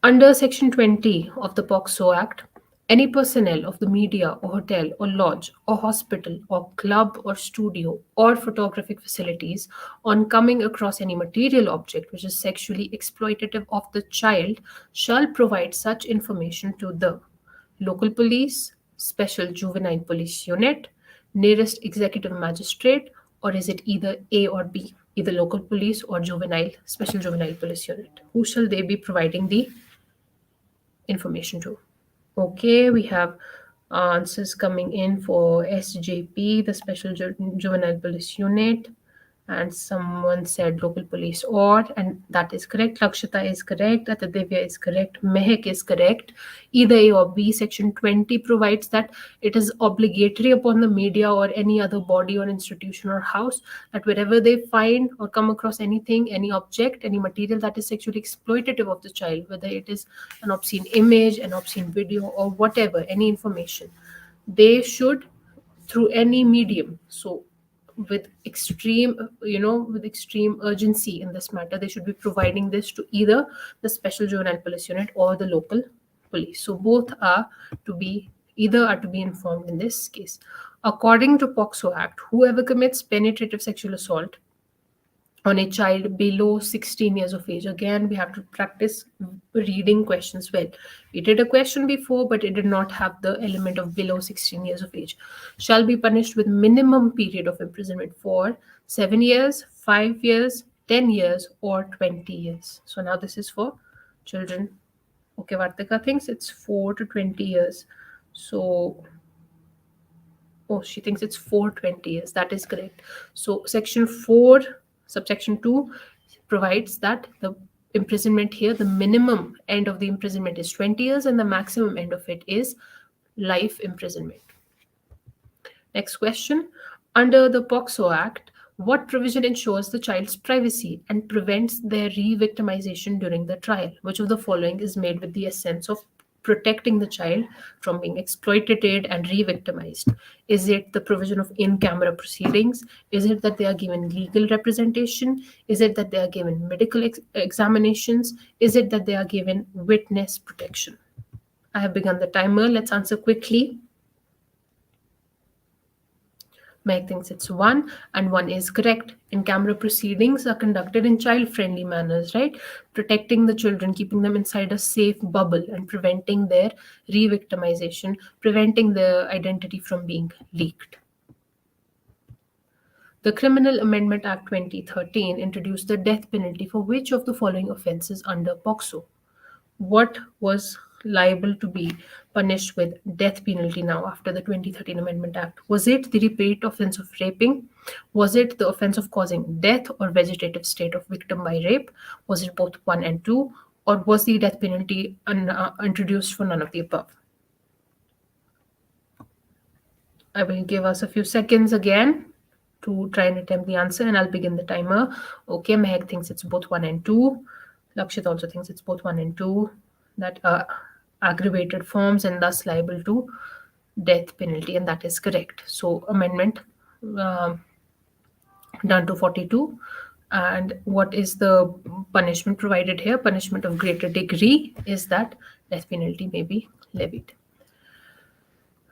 Under Section 20 of the POCSO Act, any personnel of the media or hotel or lodge or hospital or club or studio or photographic facilities on coming across any material object which is sexually exploitative of the child shall provide such information to the local police, special juvenile police unit, nearest executive magistrate, or is it either A or B, either local police or juvenile, special juvenile police unit? Who shall they be providing the information to? Okay, we have answers coming in for SJP, the Special Juvenile Police Unit, and someone said local police or, and that is correct. Lakshita is correct. Atadevya is correct. Mehak is correct. Either A or B. Section 20 provides that it is obligatory upon the media or any other body or institution or house that wherever they find or come across anything, any object, any material that is sexually exploitative of the child, whether it is an obscene image, an obscene video, or whatever, any information, they should, through any medium, so with extreme with extreme urgency in this matter, they should be providing this to either the special juvenile police unit or the local police. So both are to be either are to be informed in this case. According to POCSO Act, whoever commits penetrative sexual assault on a child below 16 years of age. Again, we have to practice reading questions well. We did a question before, but it did not have the element of below 16 years of age. Shall be punished with minimum period of imprisonment for 7 years, 5 years, 10 years, or 20 years. So now this is for children. Okay, Vartika thinks it's 4 to 20 years. So oh, she thinks it's 420 years. That is correct. So section 4, subsection 2 provides that the imprisonment here, the minimum end of the imprisonment is 20 years and the maximum end of it is life imprisonment. Next question. Under the POCSO Act, what provision ensures the child's privacy and prevents their re victimization during the trial? Which of the following is made with the essence of protecting the child from being exploited and re victimized? Is it the provision of in camera proceedings? Is it that they are given legal representation? Is it that they are given medical examinations? Is it that they are given witness protection? I have begun the timer. Let's answer quickly. Meg thinks it's one, and one is correct. In camera proceedings are conducted in child friendly manners, right? Protecting the children, keeping them inside a safe bubble, and preventing their re victimization, preventing their identity from being leaked. The Criminal Amendment Act 2013 introduced the death penalty for which of the following offences under POCSO? What was liable to be punished with death penalty now after the 2013 Amendment Act? Was it the repeat offense of raping? Was it the offense of causing death or vegetative state of victim by rape? Was it both 1 and 2? Or was the death penalty introduced for none of the above? I will give us a few seconds again to try and attempt the answer, and I'll begin the timer. Okay, Mehak thinks it's both 1 and 2. Lakshit also thinks it's both 1 and 2, that are aggravated forms and thus liable to death penalty, and that is correct. So, amendment um, done to 42. And what is the punishment provided here? Punishment of greater degree is that death penalty may be levied.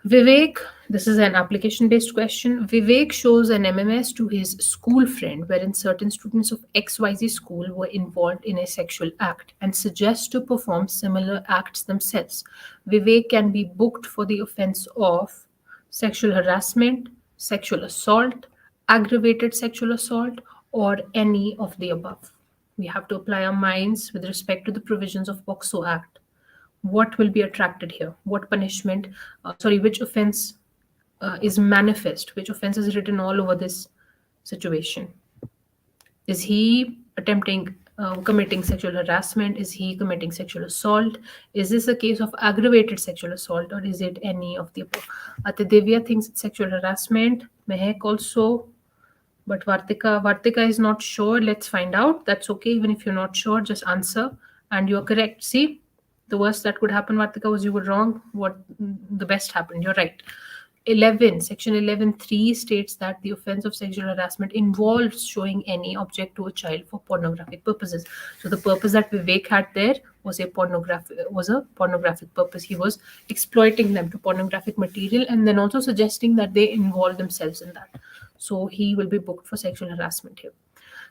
Vivek, this is an application based question. Vivek shows an MMS to his school friend wherein certain students of XYZ school were involved in a sexual act and suggests to perform similar acts themselves. Vivek can be booked for the offense of sexual harassment, sexual assault, aggravated sexual assault, or any of the above. We have to apply our minds with respect to the provisions of POCSO Act. What will be attracted here? What punishment, which offense is manifest? Which offense is written all over this situation? Is he attempting committing sexual harassment? Is he committing sexual assault? Is this a case of aggravated sexual assault, or is it any of the above? Atidevya thinks it's sexual harassment. Mehek also, but Vartika is not sure. Let's find out. That's okay. Even if you're not sure, just answer, and you're correct. See, the worst that could happen, Vartika, was you were wrong. What the best happened? You're right. 11, section 11.3 states that the offense of sexual harassment involves showing any object to a child for pornographic purposes. So the purpose that Vivek had there was a pornographic purpose. He was exploiting them to pornographic material and then also suggesting that they involve themselves in that. So he will be booked for sexual harassment here.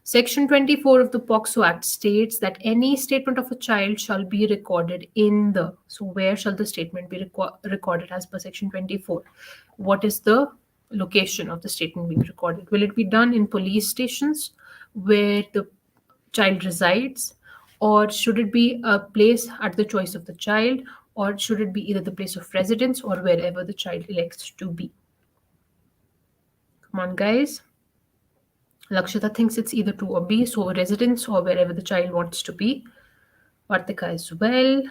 Section 24 of the POCSO Act states that any statement of a child shall be recorded in the. So, where shall the statement be recorded as per Section 24? What is the location of the statement being recorded? Will it be done in police stations where the child resides? Or should it be a place at the choice of the child? Or should it be either the place of residence or wherever the child elects to be? Come on, guys. Lakshita thinks it's either 2 or B, so residence or wherever the child wants to be. Vartika as well.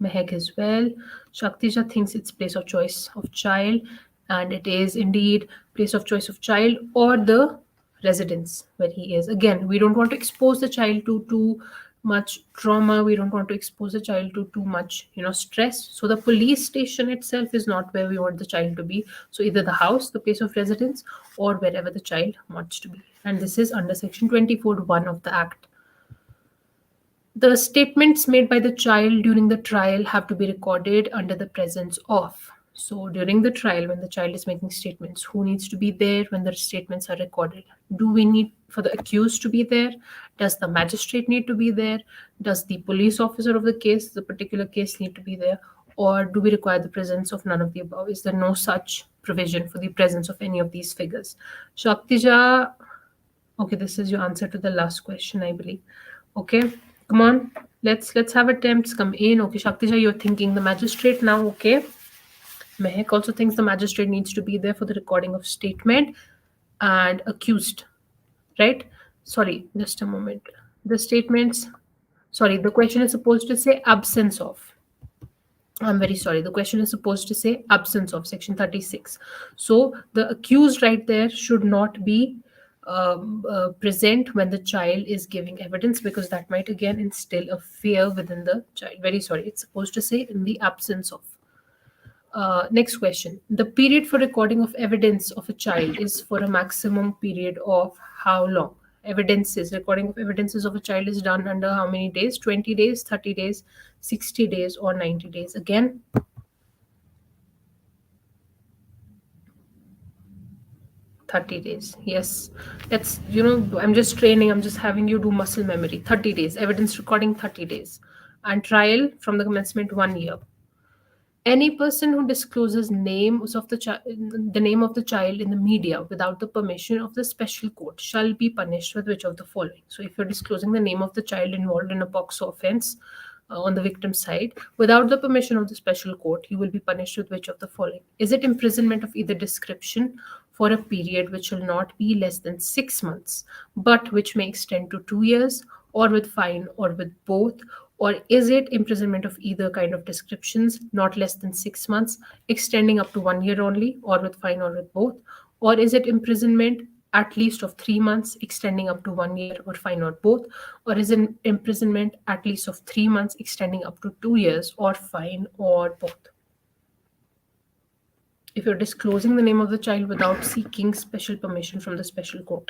Mehek as well. Shaktija thinks it's place of choice of child, and it is indeed place of choice of child or the residence where he is. Again, we don't want to expose the child to too much trauma. We don't want to expose the child to too much, stress. So the police station itself is not where we want the child to be. So either the house, the place of residence, or wherever the child wants to be. And this is under Section 24(1) of the Act. The statements made by the child during the trial have to be recorded under the presence of. So, during the trial, when the child is making statements, who needs to be there when the statements are recorded? Do we need for the accused to be there? Does the magistrate need to be there? Does the police officer of the case, the particular case, need to be there? Or do we require the presence of none of the above? Is there no such provision for the presence of any of these figures? Shaktija, okay, this is your answer to the last question, I believe. Okay, come on, let's have attempts. Come in. Okay, Shaktija, you're thinking the magistrate now. Okay, Mehek also thinks the magistrate needs to be there for the recording of statement and accused, right? Sorry, just a moment. The statements, sorry, the question is supposed to say absence of. I'm very sorry. The question is supposed to say absence of section 36. So the accused right there should not be present when the child is giving evidence, because that might again instill a fear within the child. Very sorry. It's supposed to say in the absence of. Next question. The period for recording of evidence of a child is for a maximum period of how long? Recording of evidences of a child is done under how many days? 20 days, 30 days, 60 days, or 90 days. Again, 30 days. Yes. I'm just training, I'm just having you do muscle memory. 30 days. Evidence recording, 30 days. And trial from the commencement, 1 year. Any person who discloses the name of the child in the media without the permission of the special court shall be punished with which of the following? So, if you're disclosing the name of the child involved in a POCSO offense on the victim's side without the permission of the special court, you will be punished with which of the following? Is it imprisonment of either description for a period which will not be less than 6 months, but which may extend to 2 years, or with fine, or with both? Or is it imprisonment of either kind of descriptions, not less than 6 months, extending up to 1 year only, or with fine, or with both? Or is it imprisonment at least of 3 months, extending up to 1 year, or fine, or both? Or is it imprisonment at least of 3 months, extending up to 2 years, or fine, or both? If you're disclosing the name of the child without seeking special permission from the special court.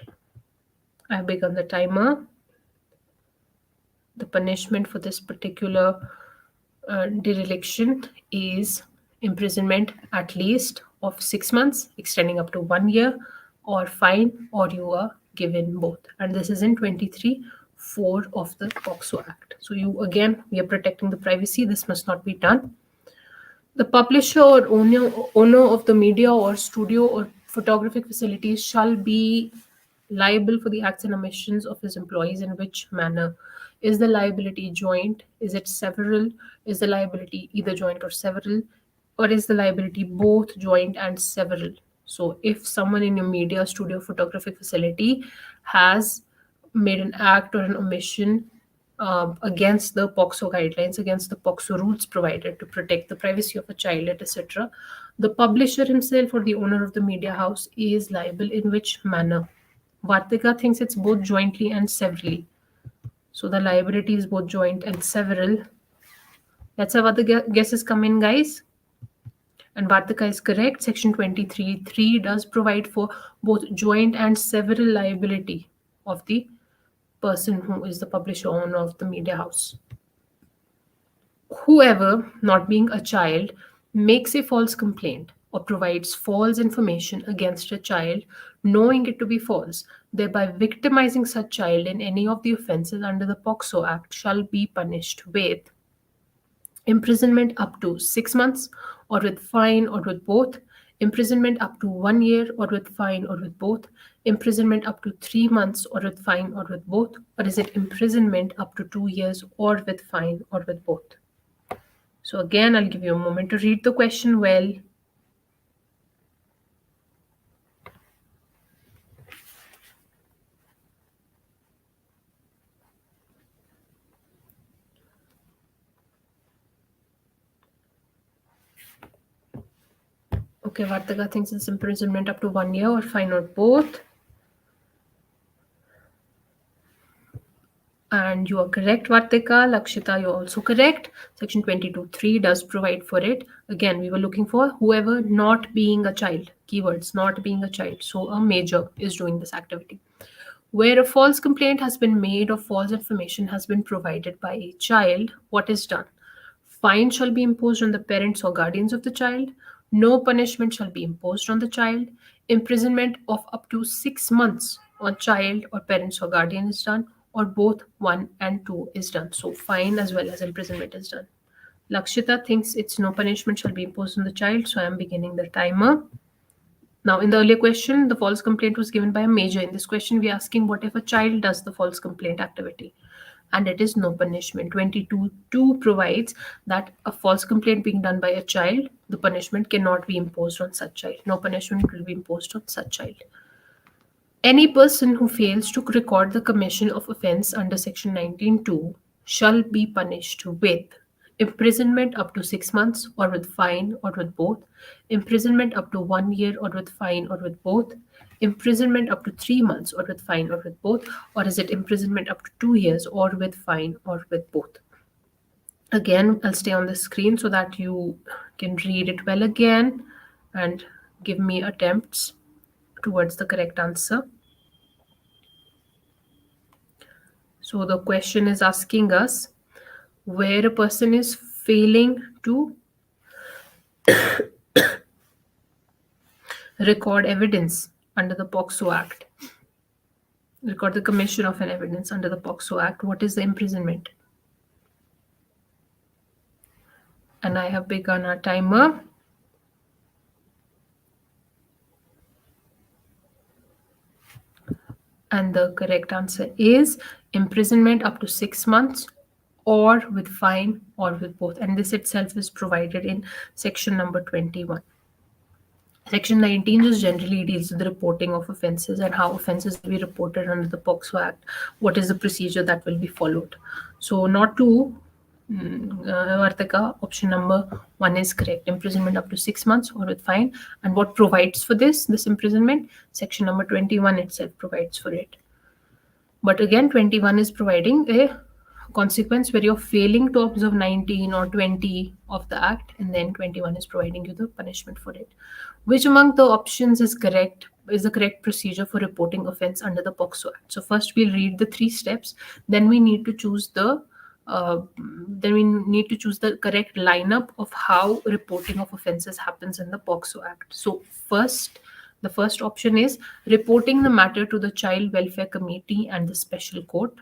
I have begun the timer. The punishment for this particular dereliction is imprisonment at least of 6 months, extending up to 1 year, or fine, or you are given both. And this is in 23(4) of the POCSO Act. So, we are protecting the privacy. This must not be done. The publisher or owner of the media or studio or photographic facilities shall be liable for the acts and omissions of his employees. In which manner? Is the liability joint? Is it several? Is the liability either joint or several? Or is the liability both joint and several? So, if someone in your media, studio, photographic facility has made an act or an omission against the POCSO guidelines, against the POCSO rules provided to protect the privacy of a child, etc., the publisher himself or the owner of the media house is liable. In which manner? Vartika thinks it's both jointly and severally. So the liability is both joint and several. Let's have other guesses come in, guys. And Vartika is correct. Section 23(3) does provide for both joint and several liability of the person who is the publisher owner of the media house. Whoever, not being a child, makes a false complaint or provides false information against a child, knowing it to be false, thereby victimizing such child in any of the offences under the POCSO Act, shall be punished with imprisonment up to 6 months, or with fine, or with both; imprisonment up to 1 year, or with fine, or with both; imprisonment up to 3 months, or with fine, or with both; or is it imprisonment up to 2 years, or with fine, or with both? So again, I'll give you a moment to read the question well. Okay, Vartika thinks it's imprisonment up to 1 year, or fine, or both. And you are correct, Vartika. Lakshita, you're also correct. Section 22(3) does provide for it. Again, we were looking for whoever, not being a child. Keywords, not being a child. So a major is doing this activity. Where a false complaint has been made or false information has been provided by a child, what is done? Fine shall be imposed on the parents or guardians of the child. No punishment shall be imposed on the child. Imprisonment of up to 6 months on child or parents or guardian is done, or both 1 and 2 is done. So, fine as well as imprisonment is done. Lakshita thinks it's no punishment shall be imposed on the child, so I am beginning the timer. Now, in the earlier question, the false complaint was given by a major. In this question, we are asking what if a child does the false complaint activity? And it is no punishment. 22(2) provides that a false complaint being done by a child, the punishment cannot be imposed on such child. No punishment will be imposed on such child. Any person who fails to record the commission of offence under section 19(2) shall be punished with imprisonment up to 6 months or with fine or with both, imprisonment up to 1 year or with fine or with both, imprisonment up to 3 months or with fine or with both, or is it imprisonment up to 2 years or with fine or with both? Again, I'll stay on the screen so that you can read it well again and give me attempts towards the correct answer. So the question is asking us where a person is failing to record evidence under the POCSO Act, record the commission of an evidence under the POCSO Act, what is the imprisonment? And I have begun our timer. And the correct answer is imprisonment up to 6 months or with fine or with both. And this itself is provided in section number 21. Section 19 just generally deals with the reporting of offences and how offences will be reported under the POCSO Act. What is the procedure that will be followed? So, not to Vartika, option number 1 is correct. Imprisonment up to 6 months or with fine. And what provides for this imprisonment? Section number 21 itself provides for it. But again, 21 is providing a consequence where you're failing to observe 19 or 20 of the act, and then 21 is providing you the punishment for it. Which among the options is correct? Is the correct procedure for reporting offense under the POCSO Act? So first we'll read the 3 steps, then we need to choose the correct lineup of how reporting of offences happens in the POCSO Act. So the first option is reporting the matter to the Child Welfare Committee and the Special Court.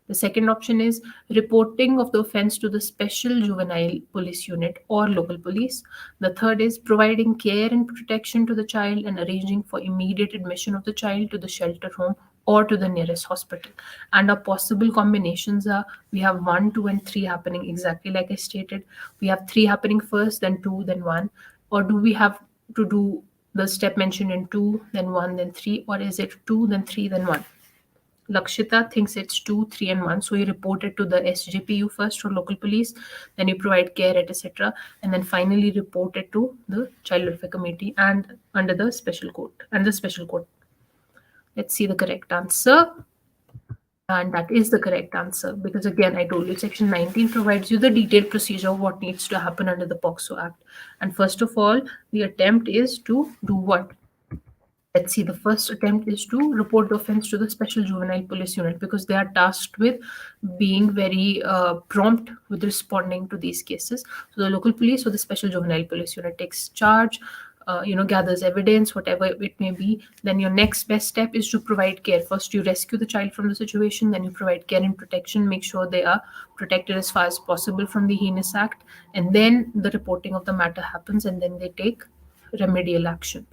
The second option is reporting of the offence to the Special Juvenile Police Unit or local police. The third is providing care and protection to the child and arranging for immediate admission of the child to the shelter home or to the nearest hospital. And our possible combinations are we have 1, 2, and 3 happening exactly like I stated. We have 3 happening first, then 2, then 1. Or do we have to do the step mentioned in 2, then 1, then 3, or is it 2, then 3, then 1? Lakshita thinks it's 2, 3, and 1. So you report it to the SJPU first or local police, then you provide care, etc. And then finally report it to the Child Welfare Committee and under the special court and the special court. Let's see the correct answer. And that is the correct answer because again, I told you section 19 provides you the detailed procedure of what needs to happen under the POCSO Act. And first of all, the attempt is to do what? Let's see, the first attempt is to report the offense to the Special Juvenile Police Unit because they are tasked with being very prompt with responding to these cases. So the local police or the Special Juvenile Police Unit takes charge, gathers evidence, whatever it may be. Then your next best step is to provide care. First, you rescue the child from the situation, then you provide care and protection, make sure they are protected as far as possible from the heinous act, and then the reporting of the matter happens, and then they take remedial action.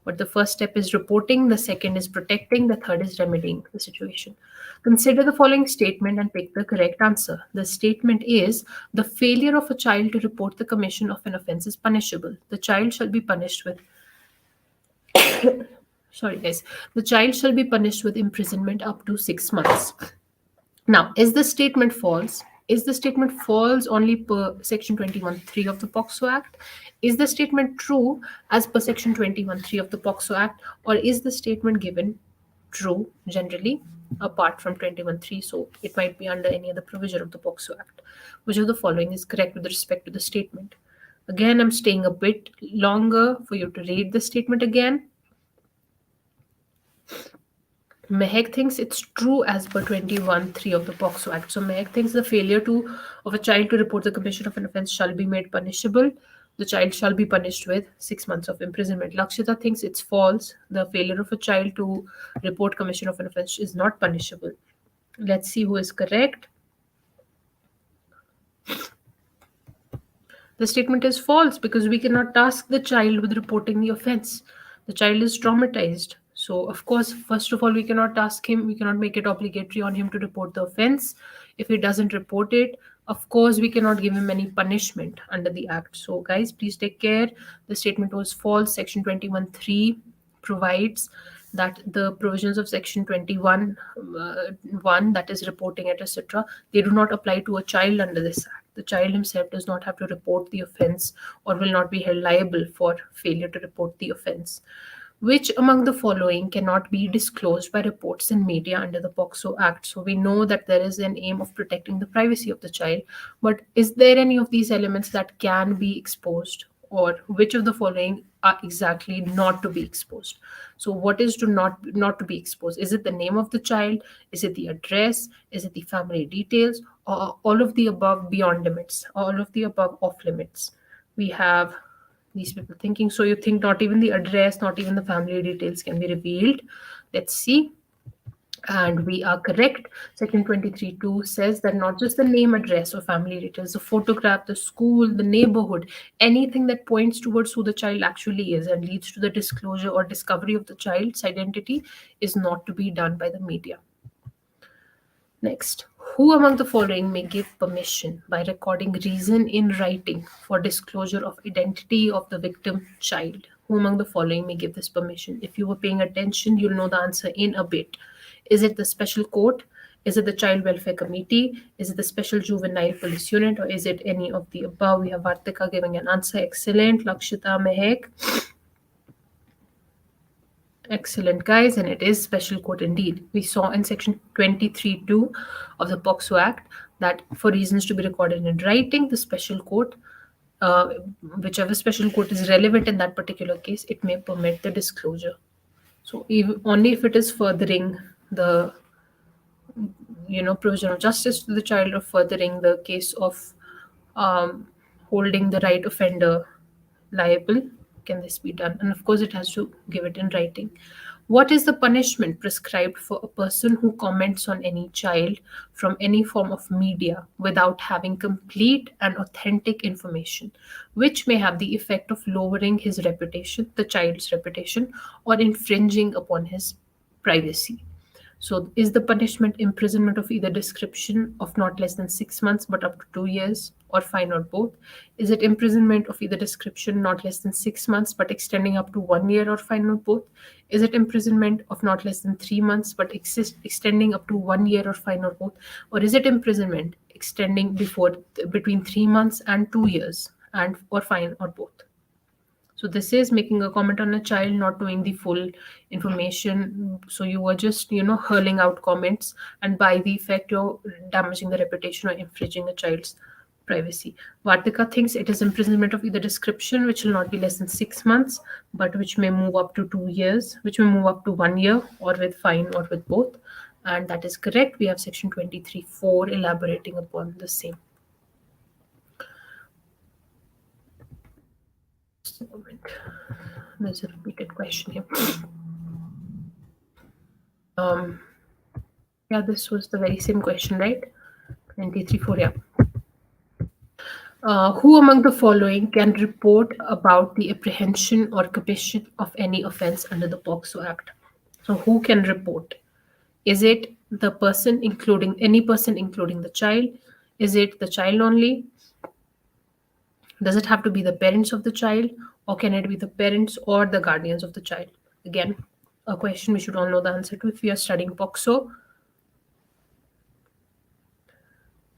But the first step is reporting, the second is protecting, the third is remedying the situation. Consider the following statement and pick the correct answer. The statement is the failure of a child to report the commission of an offense is punishable. The child shall be punished with sorry guys, the child shall be punished with imprisonment up to 6 months. Now, is the statement false? Is the statement false only per section 21.3 of the POCSO Act? Is the statement true as per section 21.3 of the POCSO Act? Or is the statement given true generally apart from 21.3? So it might be under any other provision of the POCSO Act. Which of the following is correct with respect to the statement? Again, I'm staying a bit longer for you to read the statement again. Mehek thinks it's true as per 21.3 of the POCSO Act. So Mehek thinks the failure of a child to report the commission of an offence shall be made punishable. The child shall be punished with 6 months of imprisonment. Lakshita thinks it's false. The failure of a child to report commission of an offence is not punishable. Let's see who is correct. The statement is false because we cannot task the child with reporting the offence. The child is traumatized. So, of course, first of all, we cannot task him, we cannot make it obligatory on him to report the offence. If he doesn't report it, of course, we cannot give him any punishment under the Act. So, guys, please take care. The statement was false. Section 21.3 provides that the provisions of section 21 1, that is reporting it, etc., they do not apply to a child under this act. The child himself does not have to report the offense or will not be held liable for failure to report the offense. Which among the following cannot be disclosed by reports in media under the POCSO Act? So we know that there is an aim of protecting the privacy of the child, but is there any of these elements that can be exposed, or which of the following are exactly not to be exposed? So what is to not to be exposed? Is it the name of the child? Is it the address? Is it the family details? Or all of the above beyond limits? All of the above off limits? We have these people thinking. So you think not even the address, not even the family details can be revealed? Let's see. And we are correct. Section 23(2) says that not just the name, address, or family details, the photograph, the school, the neighborhood, anything that points towards who the child actually is and leads to the disclosure or discovery of the child's identity is not to be done by the media. Next, who among the following may give permission by recording reason in writing for disclosure of identity of the victim child? Who among the following may give this permission? If you were paying attention, you'll know the answer in a bit. Is it the special court? Is it the Child Welfare Committee? Is it the Special Juvenile Police Unit? Or is it any of the above? We have Vartika giving an answer. Excellent. Lakshita, Mehek. Excellent, guys, and it is special court indeed. We saw in section 23(2) of the POCSO Act that for reasons to be recorded in writing, the special court, uh, whichever special court is relevant in that particular case, it may permit the disclosure. So even, only if it is furthering the provision of justice to the child or furthering the case of um, holding the right offender liable can this be done. And of course it has to give it in writing. What is the punishment prescribed for a person who comments on any child from any form of media without having complete and authentic information, which may have the effect of lowering his reputation, the child's reputation, or infringing upon his privacy? So, is the punishment imprisonment of either description of not less than 6 months but up to 2 years, or fine, or both? Is it imprisonment of either description not less than 6 months but extending up to 1 year, or fine, or both? Is it imprisonment of not less than 3 months but extending up to 1 year, or fine, or both? Or is it imprisonment extending between 3 months and 2 years, and or fine, or both? So this is making a comment on a child not knowing the full information. So you were just, hurling out comments, and by the effect, you're damaging the reputation or infringing a child's privacy. Vartika thinks it is imprisonment of either description, which will not be less than 6 months, but which may move up to 2 years, which may move up to 1 year, or with fine, or with both. And that is correct. We have section 23(4) elaborating upon the same. Just a moment. There's a repeated question here. Um, yeah, this was the very same question, right? 23(4), yeah. Who among the following can report about the apprehension or commission of any offense under the POCSO Act? So, who can report? Is it the person, including any person, including the child? Is it the child only? Does it have to be the parents of the child, or can it be the parents or the guardians of the child? Again, a question we should all know the answer to if we are studying POCSO.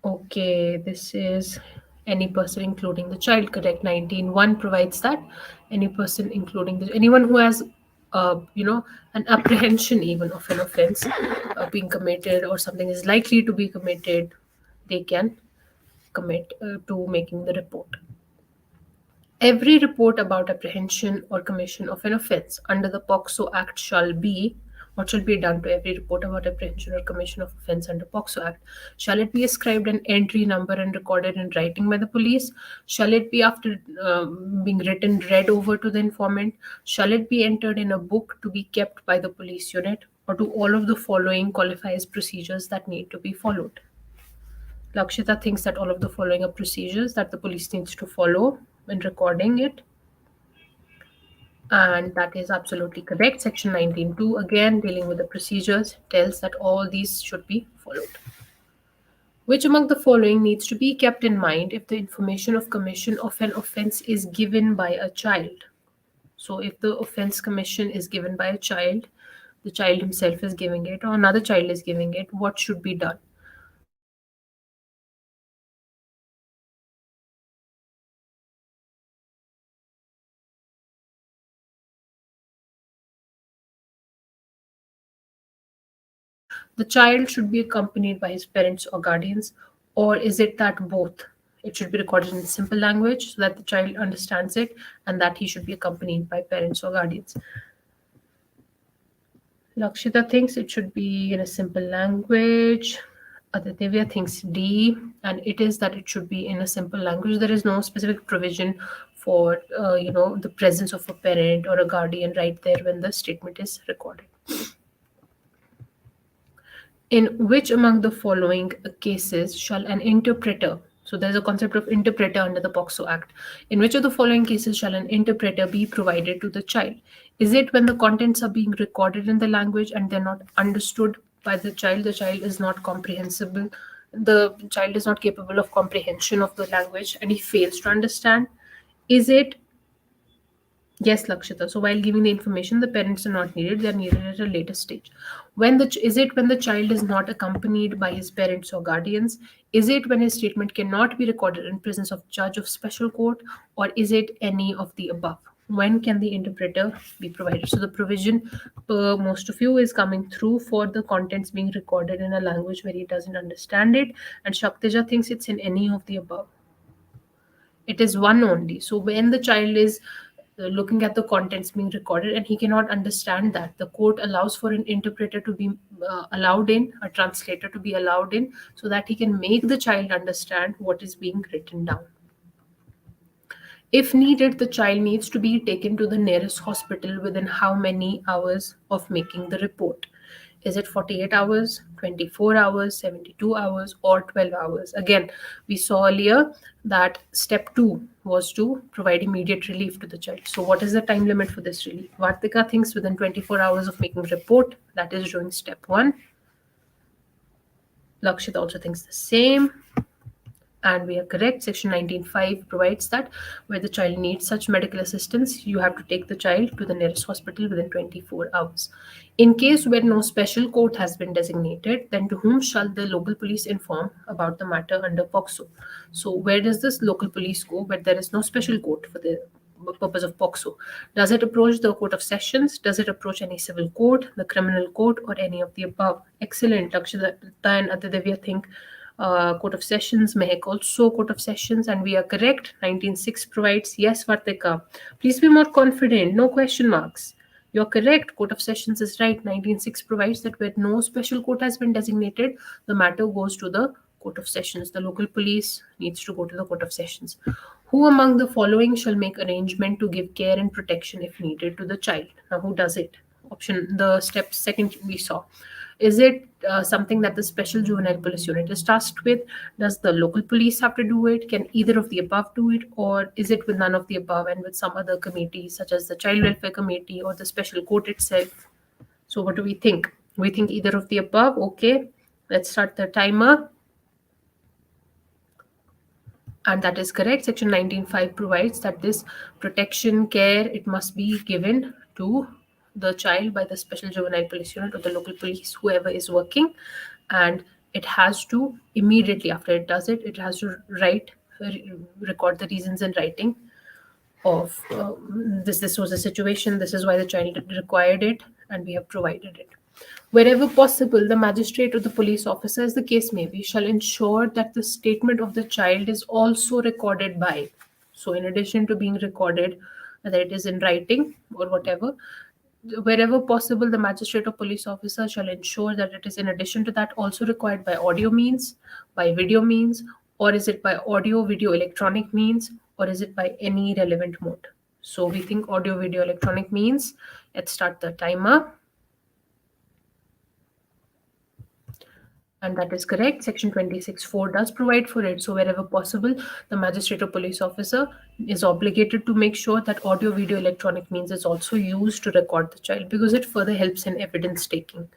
Okay, this is any person including the child. Correct. 19(1) provides that any person including anyone who has, an apprehension even of an offense being committed, or something is likely to be committed, they can commit to making the report. Every report about apprehension or commission of an offence under the POCSO Act shall be, what shall be done to every report about apprehension or commission of offence under POCSO Act? Shall it be ascribed an entry number and recorded in writing by the police? Shall it be, after being written, read over to the informant? Shall it be entered in a book to be kept by the police unit? Or do all of the following qualify as procedures that need to be followed? Lakshita thinks that all of the following are procedures that the police needs to follow when recording it. And that is absolutely correct. Section 19(2), again, dealing with the procedures, tells that all these should be followed. Which among the following needs to be kept in mind if the information of commission of an offence is given by a child? So if the offence commission is given by a child, the child himself is giving it or another child is giving it, what should be done? The child should be accompanied by his parents or guardians, or is it that both? It should be recorded in simple language so that the child understands it, and that he should be accompanied by parents or guardians. Lakshita thinks it should be in a simple language. Aditya thinks D, and it is that it should be in a simple language. There is no specific provision for, the presence of a parent or a guardian right there when the statement is recorded. In which among the following cases shall an interpreter, so there's a concept of interpreter under the POCSO Act, in which of the following cases shall an interpreter be provided to the child? Is it when the contents are being recorded in the language and they're not understood by the child is not comprehensible, the child is not capable of comprehension of the language and he fails to understand? Is it Yes, Lakshita. So while giving the information, the parents are not needed; they are needed at a later stage. Is it when the child is not accompanied by his parents or guardians? Is it when his statement cannot be recorded in presence of judge of special court, or is it any of the above? When can the interpreter be provided? So the provision, per most of you, is coming through for the contents being recorded in a language where he doesn't understand it, and Shaktija thinks it's in any of the above. It is one only. So when the child is looking at the contents being recorded and he cannot understand that, the court allows for an interpreter to be allowed in, a translator to be allowed in, so that he can make the child understand what is being written down. If needed, the child needs to be taken to the nearest hospital within how many hours of making the report? Is it 48 hours, 24 hours, 72 hours, or 12 hours? Again, we saw earlier that step 2 was to provide immediate relief to the child. So, what is the time limit for this relief? Vartika thinks within 24 hours of making report, that is during step 1. Lakshit also thinks the same. And we are correct. Section 19.5 provides that where the child needs such medical assistance, you have to take the child to the nearest hospital within 24 hours. In case where no special court has been designated, then to whom shall the local police inform about the matter under POCSO? So, where does this local police go where there is no special court for the purpose of POCSO? Does it approach the Court of Sessions? Does it approach any civil court, the criminal court, or any of the above? Excellent. Lakshita and Aditya think Court of Sessions, Mehek also Court of Sessions, and we are correct. 19.6 provides, yes, Vartika. Please be more confident, no question marks. You're correct. Court of Sessions is right. 19.6 provides that where no special court has been designated, the matter goes to the Court of Sessions. The local police needs to go to the Court of Sessions. Who among the following shall make arrangement to give care and protection if needed to the child? Now, who does it? Option, the step second we saw. Is it something that the special juvenile police unit is tasked with? Does the local police have to do it? Can either of the above do it? Or is it with none of the above and with some other committee, such as the Child Welfare Committee or the special court itself? So, what do we think? We think either of the above. Okay, let's start the timer. And that is correct. Section 19.5 provides that this protection care, it must be given to the child by the special juvenile police unit or the local police, whoever is working, and it has to immediately after it does it, it has to record the reasons in writing of this was a situation, this is why the child required it, and we have provided it. Wherever possible, the magistrate or the police officer, as the case may be, shall ensure that the statement of the child is also recorded by. So, in addition to being recorded, whether it is in writing or whatever, wherever possible, the magistrate or police officer shall ensure that it is in addition to that also required by audio means, by video means, or is it by audio, video, electronic means, or is it by any relevant mode? So, we think audio, video, electronic means. Let's start the timer. And that is correct. Section 26.4 does provide for it. So, wherever possible, the magistrate or police officer is obligated to make sure that audio, video, electronic means is also used to record the child because it further helps in evidence taking.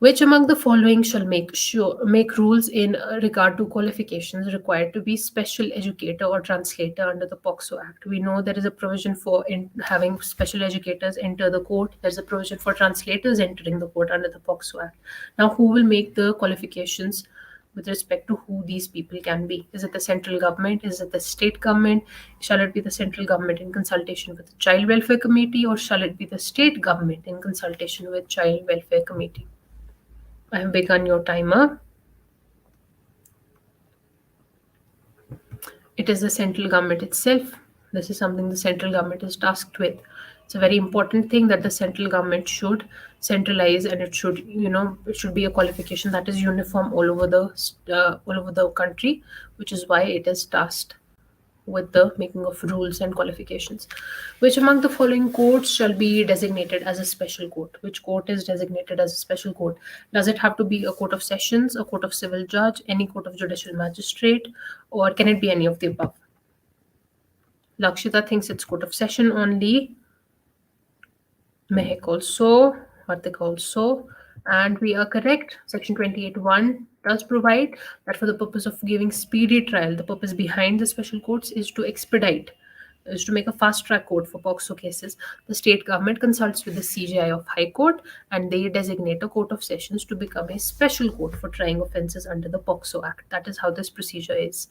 Which among the following shall make rules in regard to qualifications required to be special educator or translator under the POCSO Act? We know there is a provision for having special educators enter the court. There's a provision for translators entering the court under the POCSO Act. Now, who will make the qualifications with respect to who these people can be? Is it the central government? Is it the state government? Shall it be the central government in consultation with the Child Welfare Committee, or shall it be the state government in consultation with Child Welfare Committee? I have begun your timer. It is the central government itself. This is something the central government is tasked with. It's a very important thing that the central government should centralize, and it should be a qualification that is uniform all over the country, which is why it is tasked with the making of rules and qualifications. Which among the following courts shall be designated as a special court? Which court is designated as a special court? Does it have to be a court of sessions, a court of civil judge, any court of judicial magistrate, or can it be any of the above? Lakshita thinks it's court of session only. Mehek also, Hardik also, and we are correct. Section 28(1) does provide that for the purpose of giving speedy trial, the purpose behind the special courts is to expedite, is to make a fast track court for POCSO cases. The state government consults with the CJI of High Court, and they designate a court of sessions to become a special court for trying offences under the POCSO Act. That is how this procedure is.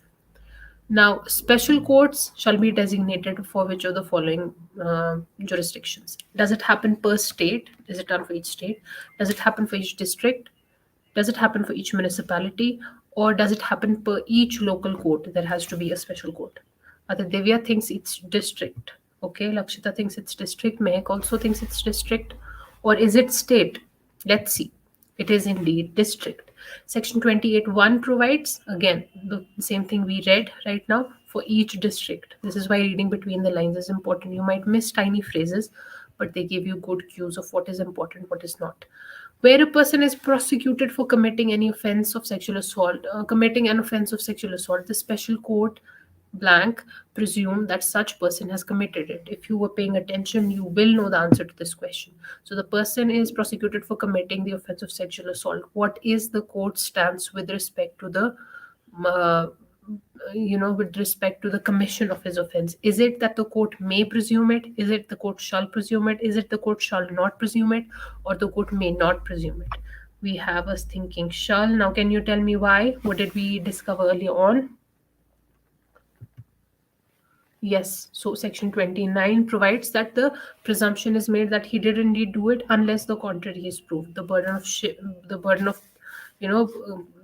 Now, special courts shall be designated for which of the following jurisdictions? Does it happen per state? Is it done for each state? Does it happen for each district? Does it happen for each municipality? Or does it happen per each local court? There has to be a special court. Divya thinks it's district. Okay, Lakshita thinks it's district. Mehak also thinks it's district. Or is it state? Let's see. It is indeed district. Section 28(1) provides, again, the same thing we read right now for each district. This is why reading between the lines is important. You might miss tiny phrases, but they give you good cues of what is important, what is not. Where a person is prosecuted for committing any offense of sexual assault, committing an offense of sexual assault, the special court blank presume that such person has committed it. If you were paying attention, you will know the answer to this question. So the person is prosecuted for committing the offense of sexual assault. What is the court stance with respect to the uh, with respect to the commission of his offense? Is it that the court may presume it? Is it the court shall presume it? Is it the court shall not presume it? Or the court may not presume it? We have us thinking shall. Now, can you tell me why? What did we discover earlier on? Yes, so section 29 provides that the presumption is made that he did indeed do it unless the contrary is proved. The burden of,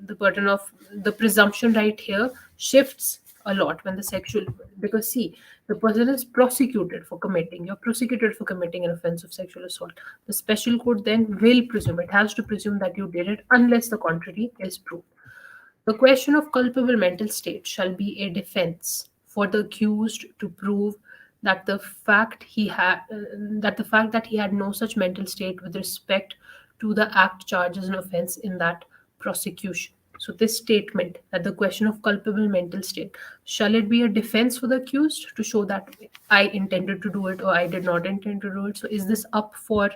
the burden of the presumption right here shifts a lot when the sexual, because see, the person is prosecuted for committing, you're prosecuted for committing an offense of sexual assault. The special court then will presume, it has to presume that you did it unless the contrary is proved. The question of culpable mental state shall be a defense for the accused to prove that the fact that he had no such mental state with respect to the act charges an offense in that prosecution. So this statement that the question of culpable mental state, shall it be a defense for the accused to show that I intended to do it or I did not intend to do it? So is this up for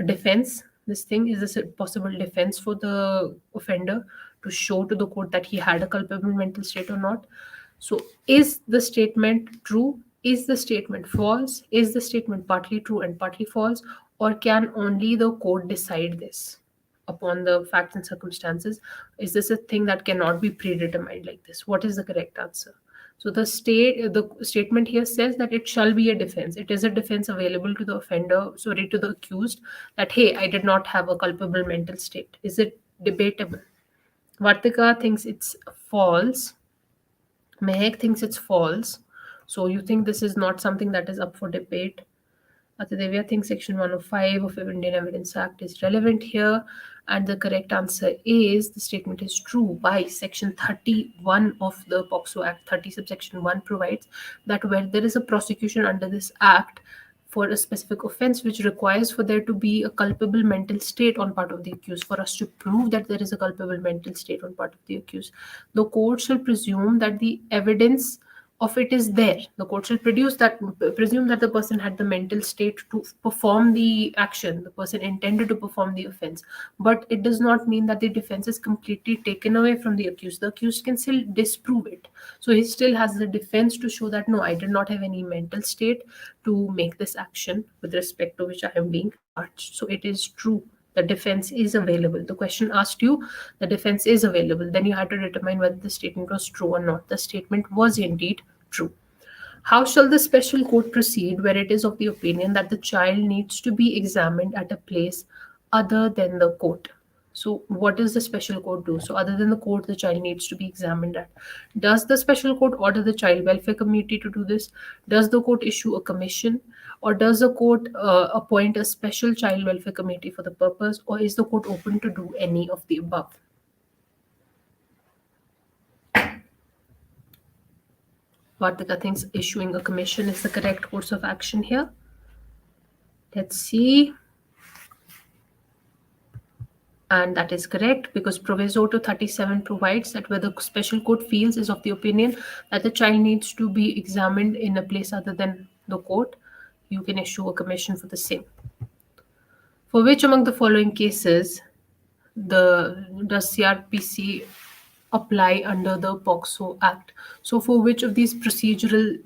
defense? This thing, is this a possible defense for the offender to show to the court that he had a culpable mental state or not? So is the statement true? Is the statement false? Is the statement partly true and partly false? Or can only the court decide this upon the facts and circumstances? Is this a thing that cannot be predetermined like this? What is the correct answer? So the statement here says that it shall be a defense. It is a defense available to the offender, sorry, to the accused, that hey, I did not have a culpable mental state. Is it debatable? Vartika thinks it's false. Mehek thinks it's false. So you think this is not something that is up for debate. Atidevya thinks Section 105 of the Indian Evidence Act is relevant here, and the correct answer is the statement is true. Why? Section 31 of the POCSO Act, 30 subsection 1 provides that where there is a prosecution under this act for a specific offense which requires for there to be a culpable mental state on part of the accused, for us to prove that there is a culpable mental state on part of the accused, the court shall presume that the evidence of it is there. The court shall presume that the person had the mental state to perform the action, the person intended to perform the offense. But it does not mean that the defense is completely taken away from the accused. The accused can still disprove it. So he still has the defense to show that no, I did not have any mental state to make this action with respect to which I am being charged. So it is true. The defense is available. The question asked you, the defense is available. Then you had to determine whether the statement was true or not. The statement was indeed true. How shall the special court proceed where it is of the opinion that the child needs to be examined at a place other than the court? So, what does the special court do? So, other than the court, the child needs to be examined at. Does the special court order the child welfare committee to do this? Does the court issue a commission? Or does the court appoint a special child welfare committee for the purpose? Or is the court open to do any of the above? Vartika thinks issuing a commission is the correct course of action here. Let's see. And that is correct because Proviso to 37 provides that where the special court feels is of the opinion that the child needs to be examined in a place other than the court, you can issue a commission for the same. For which among the following cases does CRPC apply under the POCSO Act? So, for which of these procedural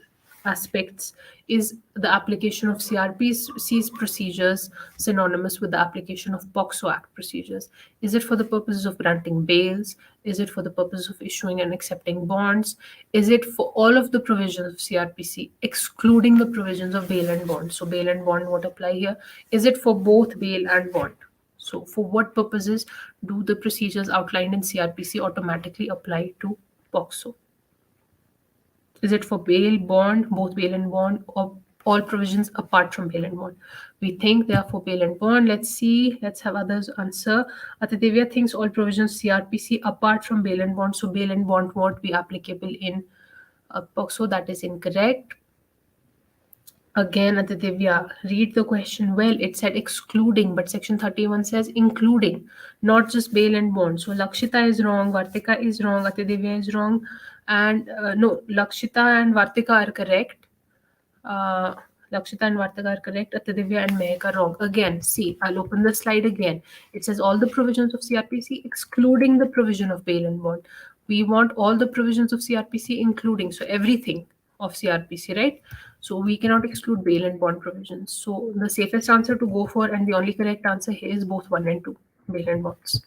aspects is the application of CRPC's procedures synonymous with the application of POCSO Act procedures? Is it for the purposes of granting bails? Is it for the purpose of issuing and accepting bonds? Is it for all of the provisions of CRPC, excluding the provisions of bail and bond? So, bail and bond won't apply here. Is it for both bail and bond? So, for what purposes do the procedures outlined in CRPC automatically apply to POCSO? Is it for bail, bond, both bail and bond, or all provisions apart from bail and bond? We think they are for bail and bond. Let's see. Let's have others answer. Atidevya thinks all provisions CRPC apart from bail and bond. So, bail and bond won't be applicable in POCSO. That is incorrect. Again, Aditya, read the question well. It said excluding, but section 31 says including, not just bail and bond. So Lakshita is wrong, Vartika is wrong, Aditya is wrong, and no, Lakshita and Vartika are correct. Uh, Lakshita and Vartika are correct. Atidivya and Mehak are wrong. Again, see, I'll open the slide again. It says all the provisions of CRPC excluding the provision of bail and bond. We want all the provisions of CRPC including, so everything of CRPC, right? So we cannot exclude bail and bond provisions. So the safest answer to go for and the only correct answer here is both 1 and 2, bail and bonds.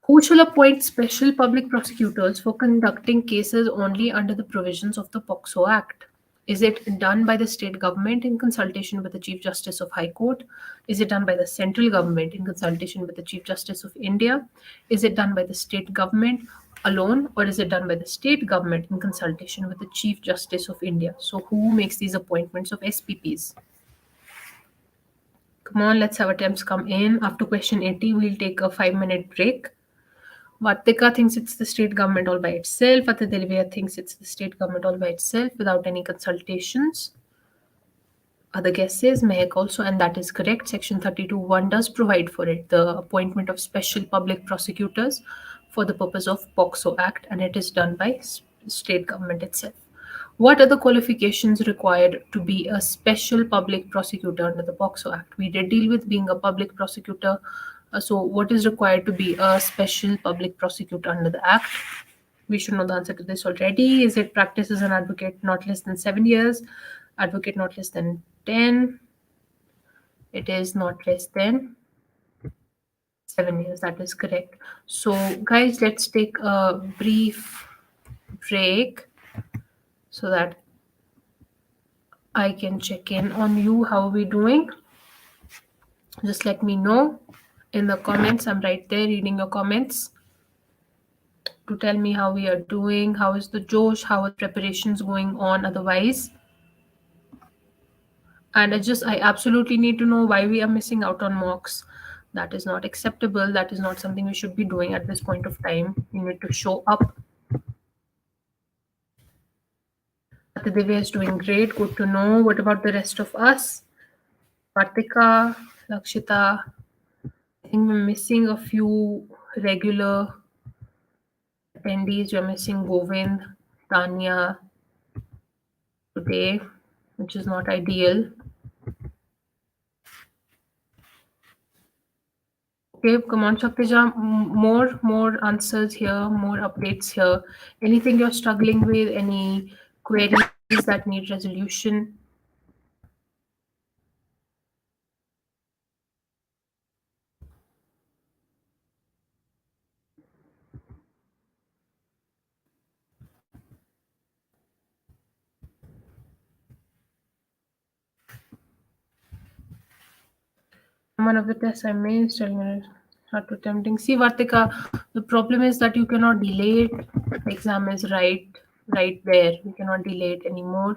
Who shall appoint special public prosecutors for conducting cases only under the provisions of the POCSO Act? Is it done by the state government in consultation with the Chief Justice of High Court? Is it done by the central government in consultation with the Chief Justice of India? Is it done by the state government alone, or is it done by the state government in consultation with the Chief Justice of India? So, who makes these appointments of SPPs? Come on, let's have attempts come in. After question 80, we'll take a 5-minute break. Vartika thinks it's the state government all by itself. Atidilvia thinks it's the state government all by itself without any consultations. Other guesses, Mehak also, and that is correct. Section 32(1) does provide for it, the appointment of special public prosecutors for the purpose of POCSO Act, and it is done by state government itself. What are the qualifications required to be a special public prosecutor under the POCSO Act? We did deal with being a public prosecutor. So, what is required to be a special public prosecutor under the Act? We should know the answer to this already. Is it practice as an advocate not less than 7 years? Advocate not less than 10? It is not less than 7 years. That is correct. So, guys, let's take a brief break so that I can check in on you. How are we doing? Just let me know in the comments. I'm right there reading your comments to tell me how we are doing. How is the Josh? How are preparations going on otherwise? And I absolutely need to know why we are missing out on mocks. That is not acceptable. That is not something we should be doing at this point of time. You need to show up. Atidivya is doing great. Good to know. What about the rest of us? Kartika, Lakshita. I think we're missing a few regular attendees. You're missing Govind, Tanya, today, which is not ideal. Okay, come on, Shaktija. More answers here, more updates here. Anything you're struggling with, any queries that need resolution? One of the tests I made is telling me not too tempting. See, Vartika, the problem is that you cannot delay it. The exam is right there. You cannot delay it anymore.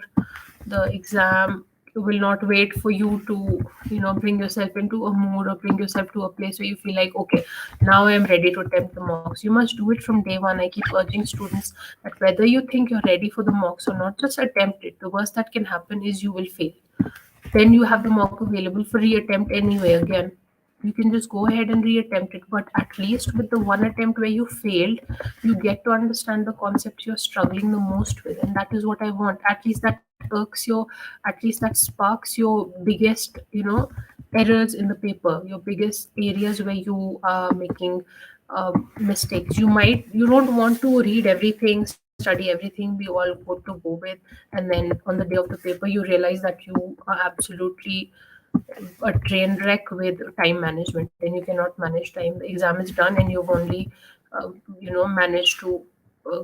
The exam will not wait for you to, bring yourself into a mood or bring yourself to a place where you feel like, okay, now I am ready to attempt the mocks. You must do it from day one. I keep urging students that whether you think you're ready for the mocks or not, just attempt it. The worst that can happen is you will fail. Then you have the mock available for reattempt anyway again. You can just go ahead and reattempt it, but at least with the one attempt where you failed, you get to understand the concepts you're struggling the most with, and that is what I want. At least that irks your, at least that sparks your biggest, errors in the paper, your biggest areas where you are making mistakes. You don't want to read everything, study everything, be all good to go with, and then on the day of the paper you realize that you are absolutely a train wreck with time management and you cannot manage time. The exam is done and you've only managed to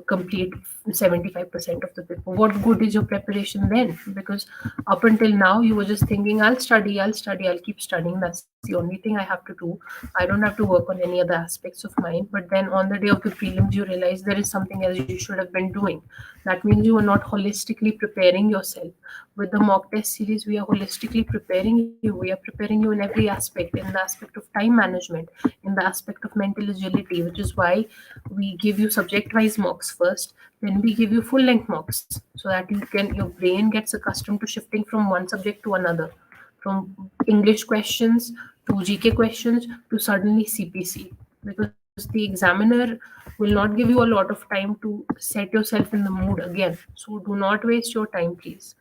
complete 75% of the paper. What good is your preparation then? Because up until now you were just thinking, I'll study, I'll keep studying, that's the only thing I have to do. I don't have to work on any other aspects of mine. But then on the day of the prelims you realize there is something else you should have been doing. That means you are not holistically preparing yourself. With the mock test series, we are holistically preparing you. We are preparing you in every aspect, in the aspect of time management, in the aspect of mental agility, which is why we give you subject wise mocks first, then we give you full length mocks so that your brain gets accustomed to shifting from one subject to another, from English questions to GK questions to suddenly CPC. Because the examiner will not give you a lot of time to set yourself in the mood again. So do not waste your time, please.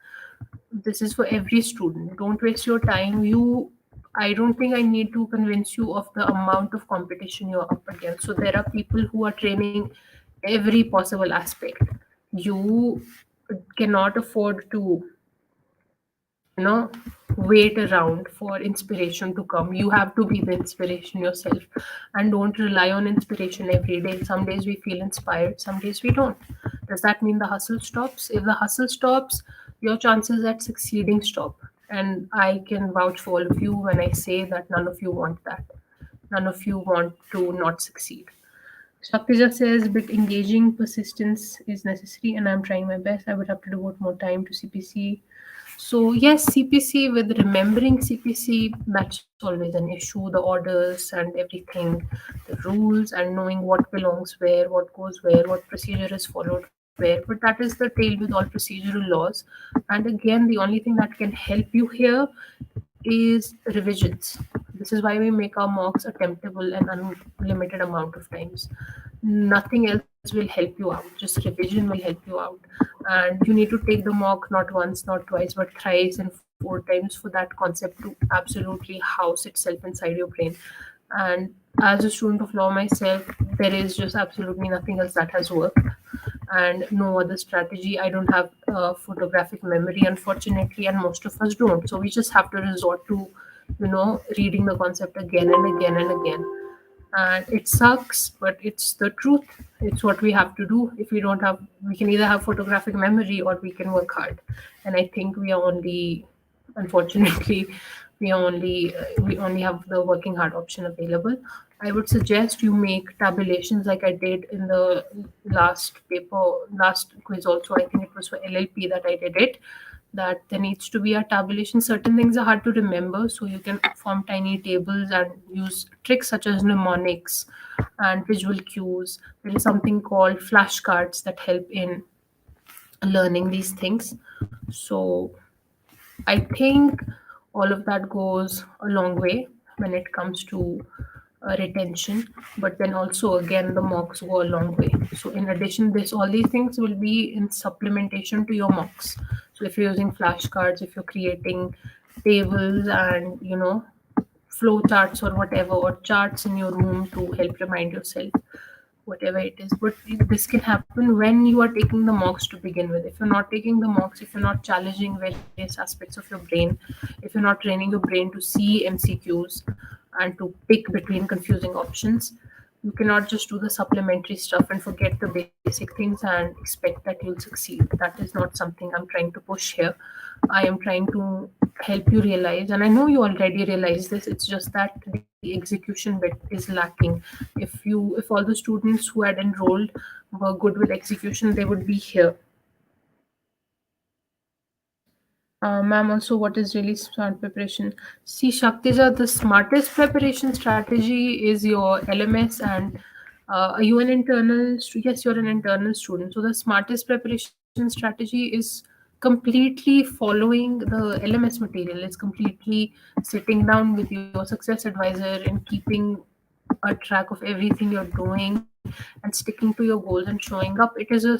This is for every student. Don't waste your time. I don't think I need to convince you of the amount of competition you're up against. So there are people who are training every possible aspect. You cannot afford to, you know wait around for inspiration to come. You have to be the inspiration yourself, and don't rely on inspiration every day. Some days we feel inspired, some days we don't. Does that mean the hustle stops? If the hustle stops, your chances at succeeding stop. And I can vouch for all of you when I say that none of you want that. None of you want to not succeed. Shaktija says, but engaging persistence is necessary, and I'm trying my best. I would have to devote more time to CPC. So, yes, CPC, with remembering CPC, that's always an issue. The orders and everything, the rules, and knowing what belongs where, what goes where, what procedure is followed where. But that is the tail with all procedural laws. And again, the only thing that can help you here is revisions. This is why we make our mocks attemptable and unlimited amount of times. Nothing else will help you out. Just revision will help you out. And you need to take the mock not once, not twice, but thrice and four times for that concept to absolutely house itself inside your brain. And as a student of law myself, there is just absolutely nothing else that has worked, and no other strategy. I don't have photographic memory, unfortunately, and most of us don't. So we just have to resort to, reading the concept again and again and again. And it sucks, but it's the truth. It's what we have to do. If we don't have, we can either have photographic memory or we can work hard. And I think we are only, unfortunately, we only have the working hard option available. I would suggest you make tabulations like I did in the last quiz also. I think it was for LLP that I did it. That there needs to be a tabulation. Certain things are hard to remember, so you can form tiny tables and use tricks such as mnemonics and visual cues. There is something called flashcards that help in learning these things. So I think all of that goes a long way when it comes to retention. But then also again the mocks go a long way. So in addition, this all these things will be in supplementation to your mocks. So if you're using flashcards, if you're creating tables and flow charts or whatever, or charts in your room to help remind yourself, whatever it is. But this can happen when you are taking the mocks to begin with. If you're not taking the mocks, if you're not challenging various aspects of your brain, if you're not training your brain to see MCQs and to pick between confusing options, you cannot just do the supplementary stuff and forget the basic things and expect that you'll succeed. That is not something I'm trying to push here. I am trying to help you realize, and I know you already realize this, it's just that the execution bit is lacking. If all the students who had enrolled were good with execution, they would be here. Ma'am, also, what is really smart preparation? See, Shaktija, the smartest preparation strategy is your LMS. And are you an internal? Yes, you're an internal student. So the smartest preparation strategy is completely following the LMS material. It's completely sitting down with your success advisor and keeping a track of everything you're doing and sticking to your goals and showing up. It is a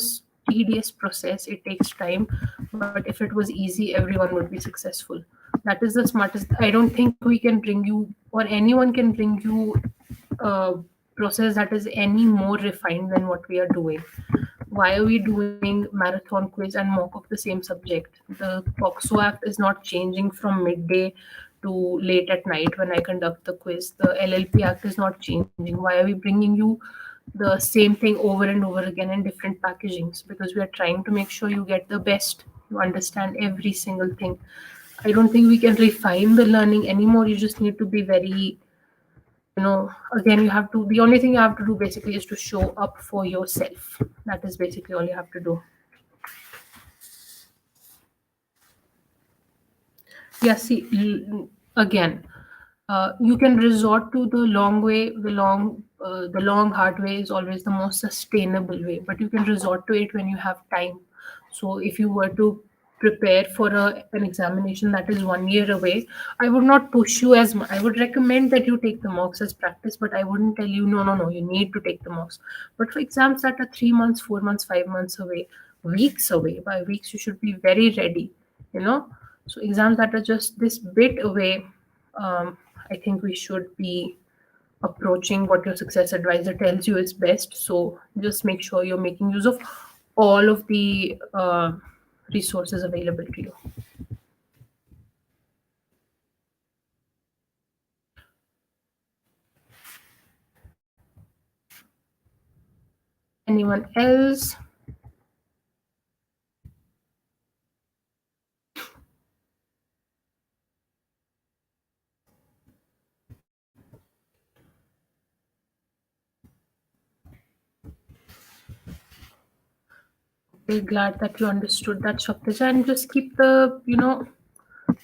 tedious process. It takes time, but if it was easy, everyone would be successful. That is the smartest. I don't think we can bring you, or anyone can bring you, a process that is any more refined than what we are doing. Why are we doing marathon quiz and mock of the same subject? The POCSO Act is not changing from midday to late at night when I conduct the quiz. The LLP Act is not changing. Why are we bringing you the same thing over and over again in different packagings? Because we are trying to make sure you get the best. You understand every single thing. I don't think we can refine the learning anymore. You just need to be very, again, you have to, the only thing you have to do basically is to show up for yourself. That is basically all you have to do. Yeah, see, again, you can resort to the long way. The long hard way is always the most sustainable way, but you can resort to it when you have time. So if you were to prepare for an examination that is 1 year away, I would not push you as much. I would recommend that you take the mocks as practice, but I wouldn't tell you, no, no, no, you need to take the mocks. But for exams that are 3 months, 4 months, 5 months away, weeks away, by weeks, you should be very ready, you know. So exams that are just this bit away, I think we should be approaching what your success advisor tells you is best. So just make sure you're making use of all of the resources available to you. Anyone else? Very glad that you understood that, Shaktisha, and just keep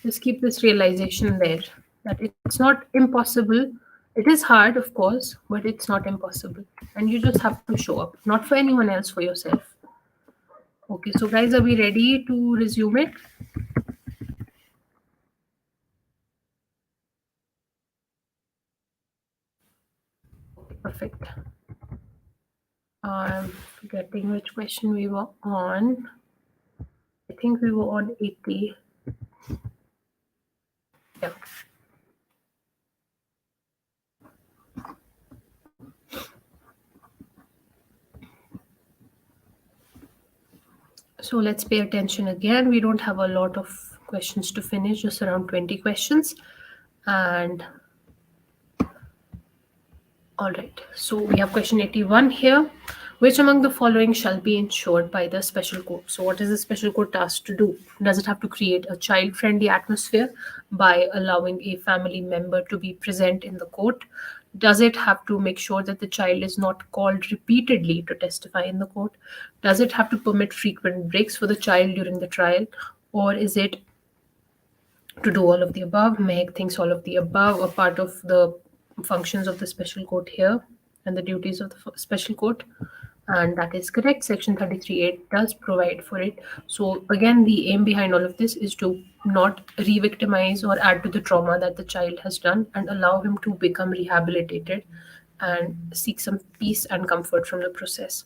just keep this realization there that it's not impossible. It is hard, of course, but it's not impossible. And you just have to show up, not for anyone else, for yourself. Okay, so guys, are we ready to resume it? Perfect. I'm forgetting which question we were on. I think we were on 80. Yeah. So let's pay attention again. We don't have a lot of questions to finish, just around 20 questions. And all right, so we have question 81 here. Which among the following shall be ensured by the special court? So, what is the special court tasked to do? Does it have to create a child friendly atmosphere by allowing a family member to be present in the court? Does it have to make sure that the child is not called repeatedly to testify in the court? Does it have to permit frequent breaks for the child during the trial? Or is it to do all of the above? Meg thinks all of the above are part of the functions of the special court here and the duties of the special court. And that is correct. Section 33(8) does provide for it. So, again, the aim behind all of this is to not re victimize or add to the trauma that the child has done and allow him to become rehabilitated and seek some peace and comfort from the process.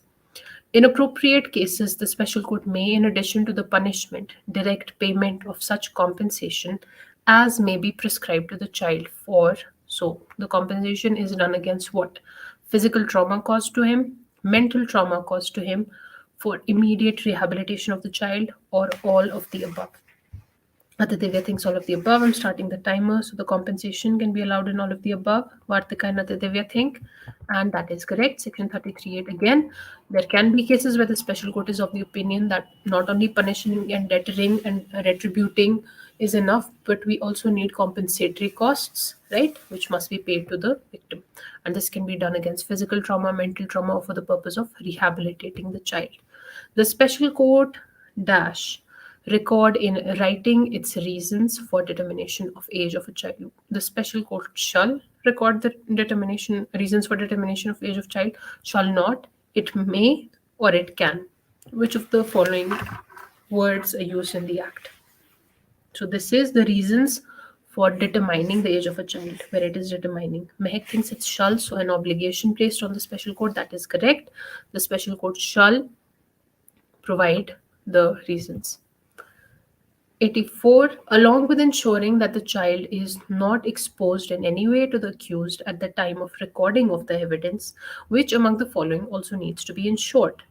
In appropriate cases, the special court may, in addition to the punishment, direct payment of such compensation as may be prescribed to the child for. So, the compensation is done against what? Physical trauma caused to him, mental trauma caused to him, for immediate rehabilitation of the child, or all of the above. Aditya thinks all of the above. I'm starting the timer, so the compensation can be allowed in all of the above. Vartika and Aditya think, and that is correct. Section 33.8 again. There can be cases where the special court is of the opinion that not only punishing and deterring and retributing is enough, but we also need compensatory costs, right, which must be paid to the victim. And this can be done against physical trauma, mental trauma, or for the purpose of rehabilitating the child. The special court dash record in writing its reasons for determination of age of a child. The special court shall record the determination reasons for determination of age of child, shall not, it may, or it can. Which of the following words are used in the act? So this is the reasons for determining the age of a child, where it is determining. Mehak thinks it's shall, so an obligation placed on the special court. That is correct. The special court shall provide the reasons. 84. Along with ensuring that the child is not exposed in any way to the accused at the time of recording of the evidence, which among the following also needs to be ensured?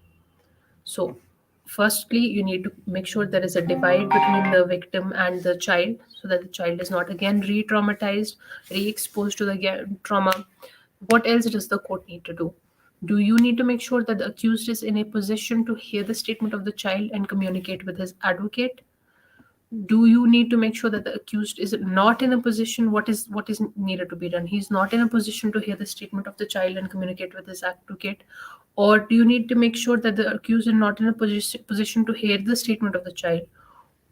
So, firstly, you need to make sure there is a divide between the victim and the child so that the child is not again re traumatized, re exposed to the trauma. What else does the court need to do? Do you need to make sure that the accused is in a position to hear the statement of the child and communicate with his advocate? Do you need to make sure that the accused is not in a position? What is needed to be done? He's not in a position to hear the statement of the child and communicate with his advocate. Or do you need to make sure that the accused is not in a position to hear the statement of the child?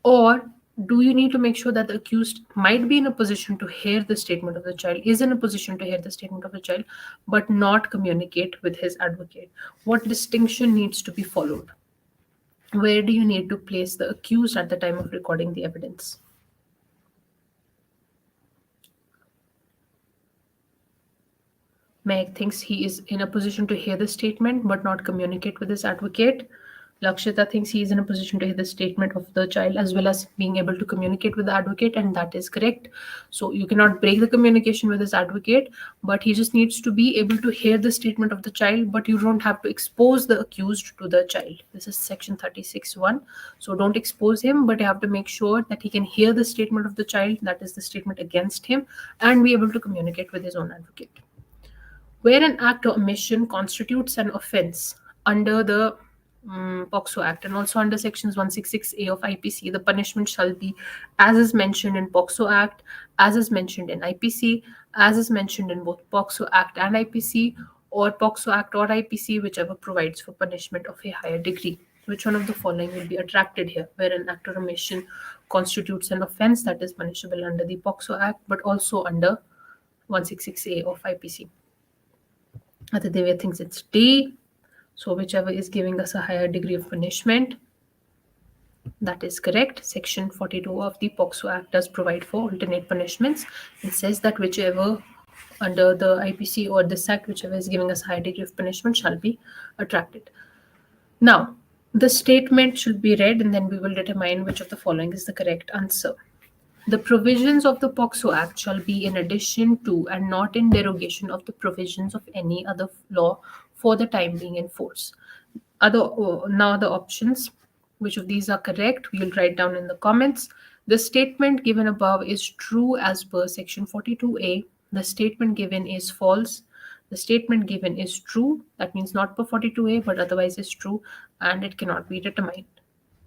Or do you need to make sure that the accused might be in a position to hear the statement of the child, is in a position to hear the statement of the child, but not communicate with his advocate? What distinction needs to be followed? Where do you need to place the accused at the time of recording the evidence? Meg thinks he is in a position to hear the statement but not communicate with his advocate. Lakshita thinks he is in a position to hear the statement of the child as well as being able to communicate with the advocate, and that is correct. So you cannot break the communication with his advocate, but he just needs to be able to hear the statement of the child, but you don't have to expose the accused to the child. This is section 36.1. So don't expose him, but you have to make sure that he can hear the statement of the child, that is the statement against him, and be able to communicate with his own advocate. Where an act or omission constitutes an offence under the POCSO Act and also under sections 166A of IPC, the punishment shall be as is mentioned in POCSO Act, as is mentioned in IPC, as is mentioned in both POCSO Act and IPC, or POCSO Act or IPC, whichever provides for punishment of a higher degree. Which one of the following will be attracted here? Where an act or omission constitutes an offence that is punishable under the POCSO Act, but also under 166A of IPC. Aditya thinks it's D. So whichever is giving us a higher degree of punishment. That is correct. Section 42 of the POCSO Act does provide for alternate punishments. It says that whichever under the IPC or this act, whichever is giving us a higher degree of punishment shall be attracted. Now, the statement should be read and then we will determine which of the following is the correct answer. The provisions of the POCSO Act shall be in addition to and not in derogation of the provisions of any other law for the time being in force. Now the options. Which of these are correct? We'll write down in the comments. The statement given above is true as per section 42A. The statement given is false. The statement given is true. That means not per 42A, but otherwise is true, and it cannot be determined.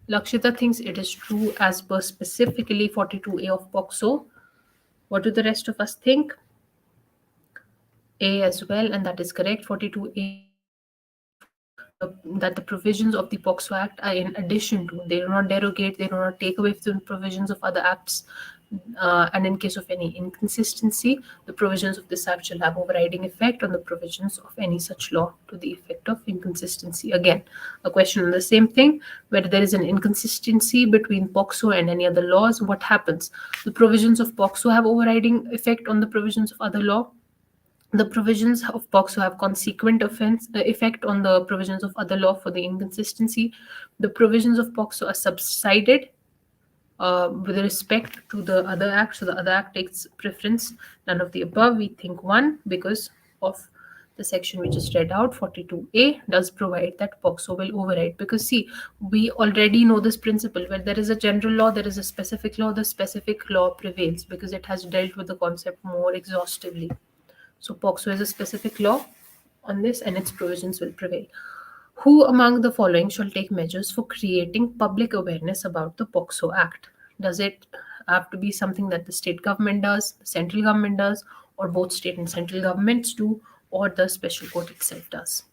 Lakshita thinks it is true as per specifically 42A of POCSO. What do the rest of us think? A as well, and that is correct. 42A says that the provisions of the POCSO Act are in addition to, they do not derogate, they do not take away from the provisions of other acts. And in case of any inconsistency, the provisions of this act shall have overriding effect on the provisions of any such law to the effect of inconsistency. Again, a question on the same thing, whether there is an inconsistency between POCSO and any other laws, what happens? The provisions of POCSO have overriding effect on the provisions of other law. The provisions of POCSO have consequent effect on the provisions of other law for the inconsistency. The provisions of POCSO are subsided with respect to the other act. So the other act takes preference. None of the above. We think one because of the section we just read out, 42A, does provide that POCSO will override. Because see, we already know this principle where there is a general law, there is a specific law, the specific law prevails because it has dealt with the concept more exhaustively. So POCSO is a specific law on this and its provisions will prevail. Who among the following shall take measures for creating public awareness about the POCSO Act? Does it have to be something that the state government does, the central government does, or both state and central governments do, or the special court itself does?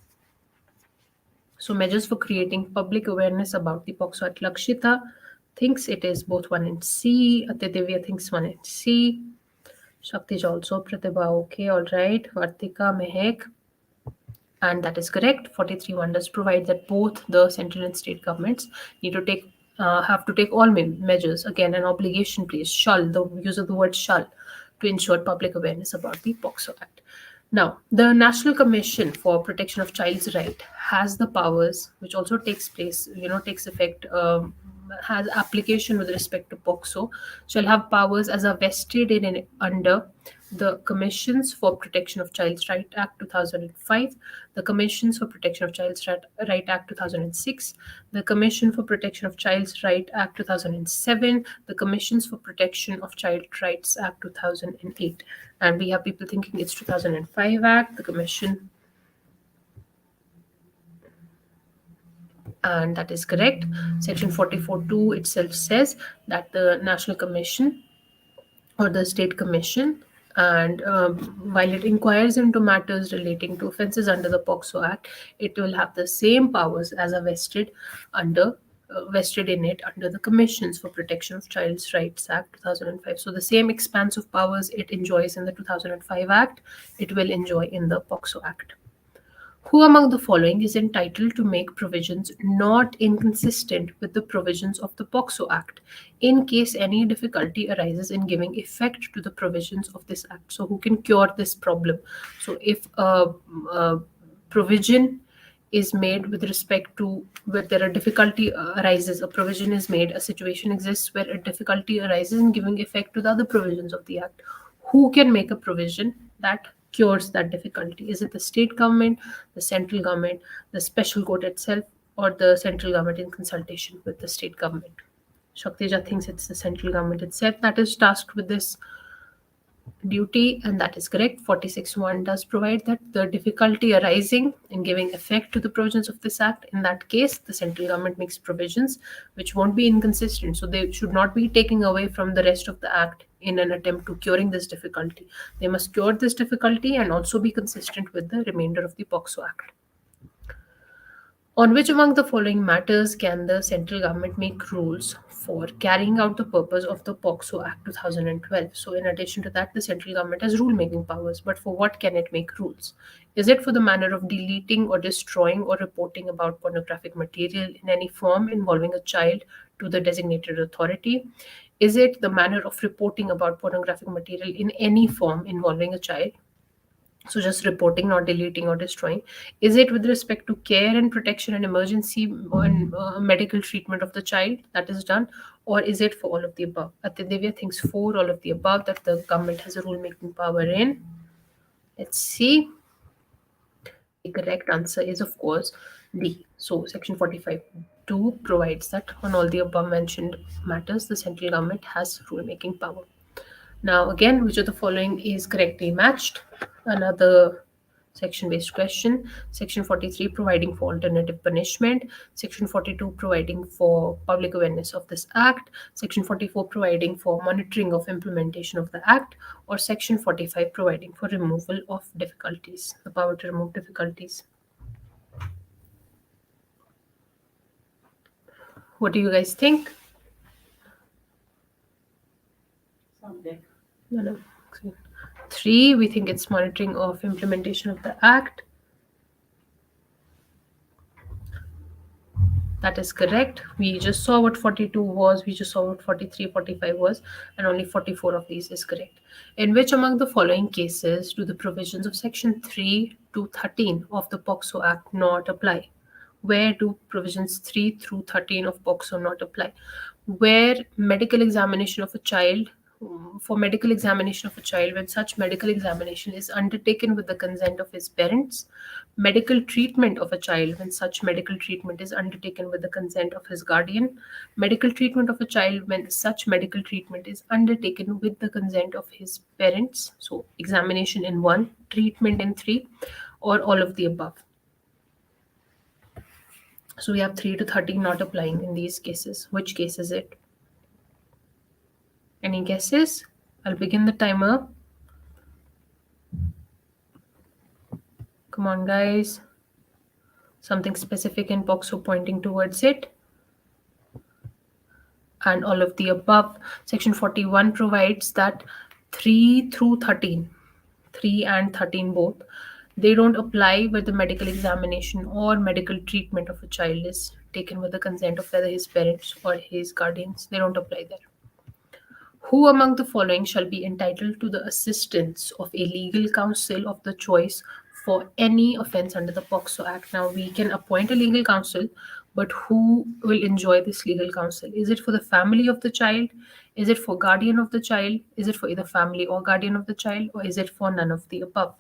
So, measures for creating public awareness about the POCSO Act. Lakshita thinks it is both 1 and C. Atidivya thinks 1 and C. Shakti is also Pratibha. Okay, all right. Vartika, Mehek, and that is correct. 43(1) does provide that both the central and state governments need to take have to take all measures. Again, an obligation, please. Shall, the use of the word shall, to ensure public awareness about the POCSO Act. Now, the National Commission for Protection of Child's Right has the powers, which also takes effect, has application with respect to POCSO, shall have powers as are vested in under the Commissions for Protection of Child's Right Act 2005, the Commissions for Protection of Child's Right Act 2006, the Commission for Protection of Child's Right Act 2007, the Commissions for Protection of Child Rights Act 2008. And we have people thinking it's 2005 Act, the Commission, and that is correct. Section 44(2) itself says that the National Commission or the State Commission, and while it inquires into matters relating to offences under the POCSO Act, it will have the same powers as are vested in it under the Commissions for Protection of Child's Rights Act 2005. So the same expanse of powers it enjoys in the 2005 Act, it will enjoy in the POCSO Act. Who among the following is entitled to make provisions not inconsistent with the provisions of the POCSO Act in case any difficulty arises in giving effect to the provisions of this Act? So, who can cure this problem? So, if a provision is made with respect to where there are difficulty arises, a provision is made, a situation exists where a difficulty arises in giving effect to the other provisions of the Act, who can make a provision that cures that difficulty? Is it the state government, the central government, the special court itself, or the central government in consultation with the state government? Shaktija thinks it's the central government itself that is tasked with this duty, and that is correct. 46(1) does provide that the difficulty arising in giving effect to the provisions of this act, in that case, the central government makes provisions which won't be inconsistent. So they should not be taking away from the rest of the act in an attempt to curing this difficulty. They must cure this difficulty and also be consistent with the remainder of the POCSO Act. On which among the following matters can the central government make rules for carrying out the purpose of the POCSO Act 2012? So, in addition to that, the central government has rule making powers, but for what can it make rules? Is it for the manner of deleting or destroying or reporting about pornographic material in any form involving a child to the designated authority? Is it the manner of reporting about pornographic material in any form involving a child? So just reporting, not deleting or destroying. Is it with respect to care and protection and emergency and medical treatment of the child that is done, or is it for all of the above? Atidivya thinks for all of the above, that the government has a rule making power in. Let's see. The correct answer is, of course, D. So section 45(2) provides that on all the above mentioned matters, the central government has rule making power. Now, again, which of the following is correctly matched? Another section based question. Section 43 providing for alternative punishment. Section 42 providing for public awareness of this act. Section 44 providing for monitoring of implementation of the act. Or section 45 providing for removal of difficulties, the power to remove difficulties. What do you guys think? No, no. 3, we think it's monitoring of implementation of the act. That is correct. We just saw what 42 was, we just saw what 43, 45 was, and only 44 of these is correct. In which among the following cases do the provisions of Section 3 to 13 of the POCSO Act not apply? Where do provisions 3 through 13 of POCSO not apply? Where medical examination of a child, for medical examination of a child, when such medical examination is undertaken with the consent of his parents, medical treatment of a child, when such medical treatment is undertaken with the consent of his guardian, medical treatment of a child, when such medical treatment is undertaken with the consent of his parents. So, examination in one, treatment in three, or all of the above. So we have 3 to 13 not applying in these cases. Which case is it? Any guesses? I'll begin the timer. Come on, guys. Something specific in POCSO pointing towards it. And all of the above. Section 41 provides that 3 through 13, 3 and 13 both, they don't apply where the medical examination or medical treatment of a child is taken with the consent of either his parents or his guardians. They don't apply there. Who among the following shall be entitled to the assistance of a legal counsel of the choice for any offence under the POCSO Act? Now, we can appoint a legal counsel, but who will enjoy this legal counsel? Is it for the family of the child? Is it for guardian of the child? Is it for either family or guardian of the child? Or is it for none of the above?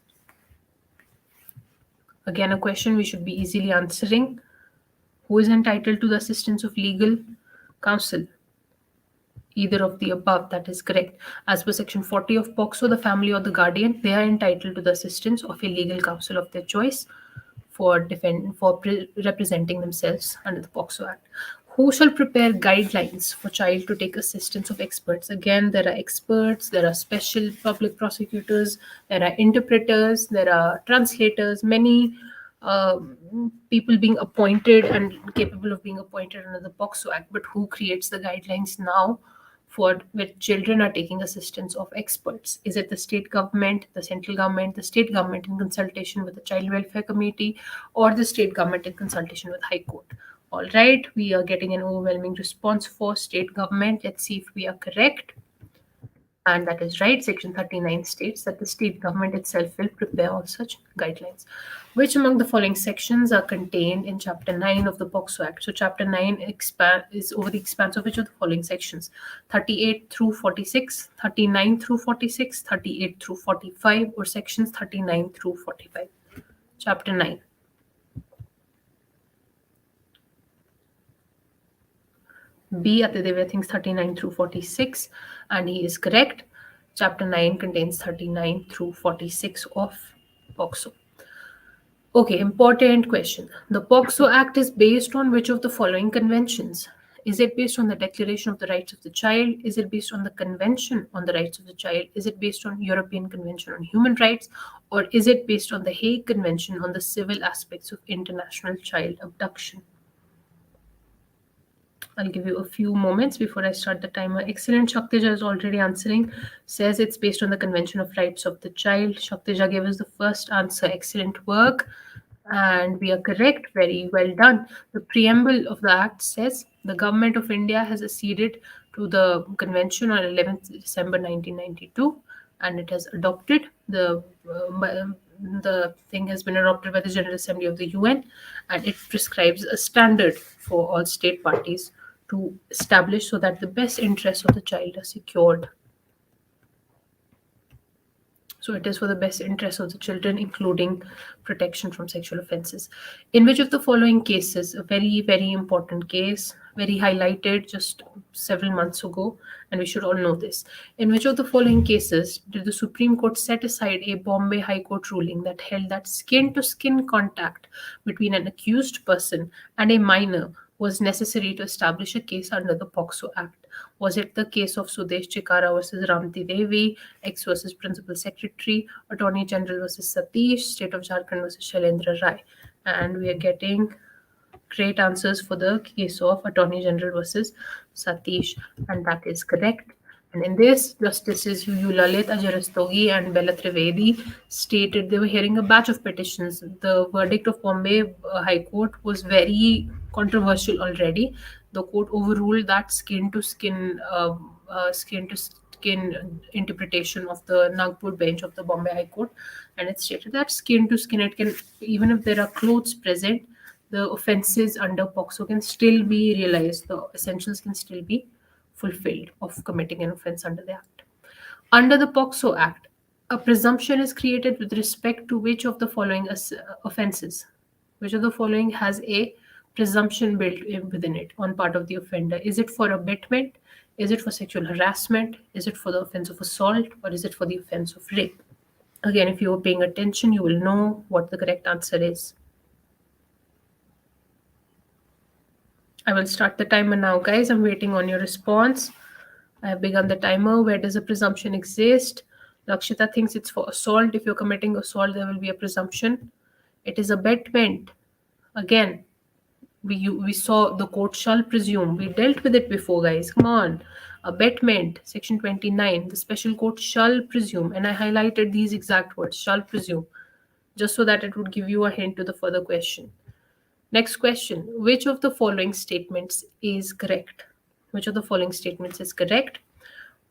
Again, a question we should be easily answering. Who is entitled to the assistance of legal counsel? Either of the above, that is correct. As per Section 40 of POCSO, the family or the guardian, they are entitled to the assistance of a legal counsel of their choice for representing themselves under the POCSO Act. Who shall prepare guidelines for child to take assistance of experts? Again, there are experts, there are special public prosecutors, there are interpreters, there are translators, many people being appointed and capable of being appointed under the POCSO Act. But who creates the guidelines now for where children are taking assistance of experts? Is it the state government, the central government, the state government in consultation with the Child Welfare Committee, or the state government in consultation with High Court? All right, we are getting an overwhelming response for state government. Let's see if we are correct. And that is right. Section 39 states that the state government itself will prepare all such guidelines. Which among the following sections are contained in Chapter 9 of the POCSO Act? So, Chapter 9 is over the expanse of which of the following sections? 38 through 46, 39 through 46, 38 through 45, or sections 39 through 45? Chapter 9. B. Atidevya thinks 39 through 46, and he is correct. Chapter 9 contains 39 through 46 of POCSO. Okay, important question. The POCSO Act is based on which of the following conventions? Is it based on the Declaration of the Rights of the Child? Is it based on the Convention on the Rights of the Child? Is it based on European Convention on Human Rights? Or is it based on the Hague Convention on the Civil Aspects of International Child Abduction? I'll give you a few moments before I start the timer. Excellent. Shaktija is already answering. Says it's based on the Convention of Rights of the Child. Shaktija gave us the first answer. Excellent work. And we are correct. Very well done. The preamble of the Act says the Government of India has acceded to the Convention on 11th December 1992, and it has adopted the thing has been adopted by the General Assembly of the UN, and it prescribes a standard for all state parties to establish so that the best interests of the child are secured. So it is for the best interests of the children, including protection from sexual offences. In which of the following cases, a very, very important case, very highlighted just several months ago, and we should all know this. In which of the following cases did the Supreme Court set aside a Bombay High Court ruling that held that skin to skin contact between an accused person and a minor was necessary to establish a case under the POCSO Act? Was it the case of Sudesh Chikara versus Ramti Devi, ex versus Principal Secretary, Attorney General versus Satish, State of Jharkhand versus Shailendra Rai? And we are getting great answers for the case of Attorney General versus Satish, and that is correct. And in this, Justices UU Lalit, Ajay Rastogi, and Bella Trivedi stated they were hearing a batch of petitions. The verdict of Bombay High Court was very controversial already. The court overruled that skin to skin interpretation of the Nagpur bench of the Bombay High Court, and it stated that skin to skin, it can, even if there are clothes present, the offences under POCSO can still be realized. The essentials can still be fulfilled of committing an offence under the Act. Under the POCSO Act, a presumption is created with respect to which of the following offences. Which of the following has a presumption built in within it on part of the offender? Is it for abetment? Is it for sexual harassment? Is it for the offence of assault? Or is it for the offence of rape? Again, if you are paying attention, you will know what the correct answer is. I will start the timer now, guys. I'm waiting on your response. I have begun the timer. Where does a presumption exist? Lakshita thinks it's for assault. If you're committing assault, there will be a presumption. It is abetment. Again, we saw the court shall presume. We dealt with it before, guys. Come on. Abetment, section 29. The special court shall presume. And I highlighted these exact words, shall presume, just so that it would give you a hint to the further question. Next question. Which of the following statements is correct? Which of the following statements is correct?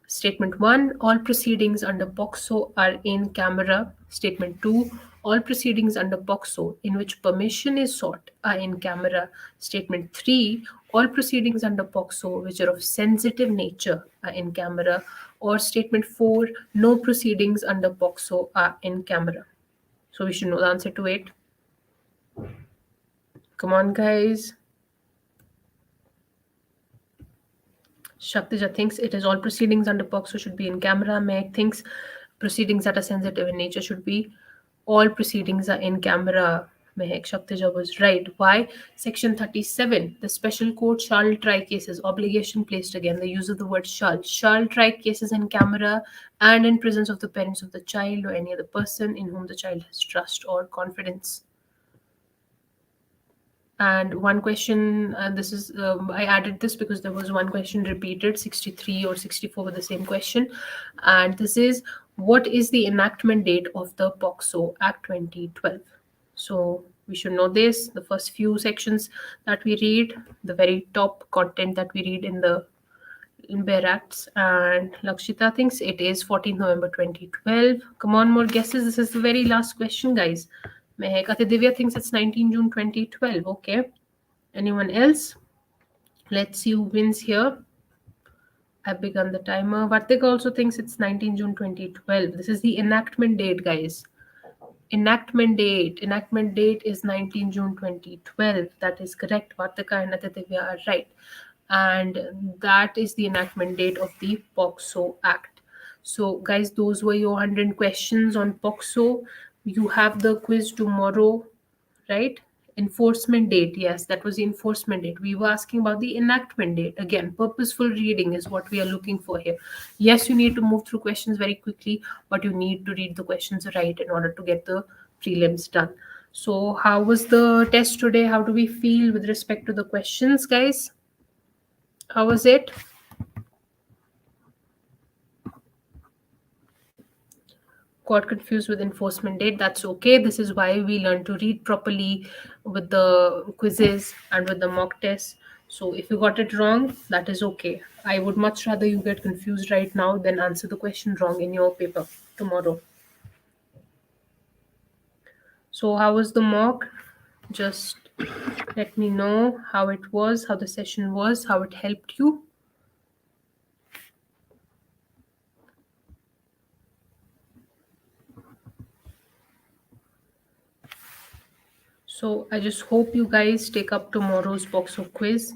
Statement 1, all proceedings under POCSO are in camera. Statement 2, all proceedings under POCSO in which permission is sought are in camera. Statement 3, all proceedings under POCSO which are of sensitive nature are in camera. Or statement 4, no proceedings under POCSO are in camera. So we should know the answer to it. Come on, guys. Shaktija thinks it is all proceedings under POCSO should be in camera. Meg thinks proceedings that are sensitive in nature should be all proceedings are in camera. Mehek, Shaktija was right. Why? Section 37. The special court shall try cases. Obligation placed again. The use of the word shall. Shall try cases in camera and in presence of the parents of the child or any other person in whom the child has trust or confidence. And one question, and this is, I added this because there was one question repeated, 63 or 64 with the same question. And this is, what is the enactment date of the POCSO Act 2012? So we should know this. The first few sections that we read, the very top content that we read in the Bare Acts. And Lakshita thinks it is 14th November 2012. Come on, more guesses. This is the very last question, guys. Mehek Divya thinks it's 19 June 2012. Okay. Anyone else? Let's see who wins here. I've begun the timer. Vartik also thinks it's 19 June 2012. This is the enactment date, guys. Enactment date. Enactment date is 19 June 2012. That is correct. Vartika and Aditya are right. And that is the enactment date of the POCSO Act. So, guys, those were your 100 questions on POCSO. You have the quiz tomorrow, right? Enforcement date. Yes, that was the enforcement date. We were asking about the enactment date. Again, purposeful reading is what we are looking for here. Yes, you need to move through questions very quickly, but you need to read the questions right in order to get the prelims done. So, how was the test today? How do we feel with respect to the questions, guys? How was it? Got confused with enforcement date. That's okay. This is why we learn to read properly with the quizzes and with the mock tests. So if you got it wrong, that is okay. I would much rather you get confused right now than answer the question wrong in your paper tomorrow. So how was the mock? Just let me know how it was, how the session was, how it helped you. So I just hope you guys take up tomorrow's POCSO quiz.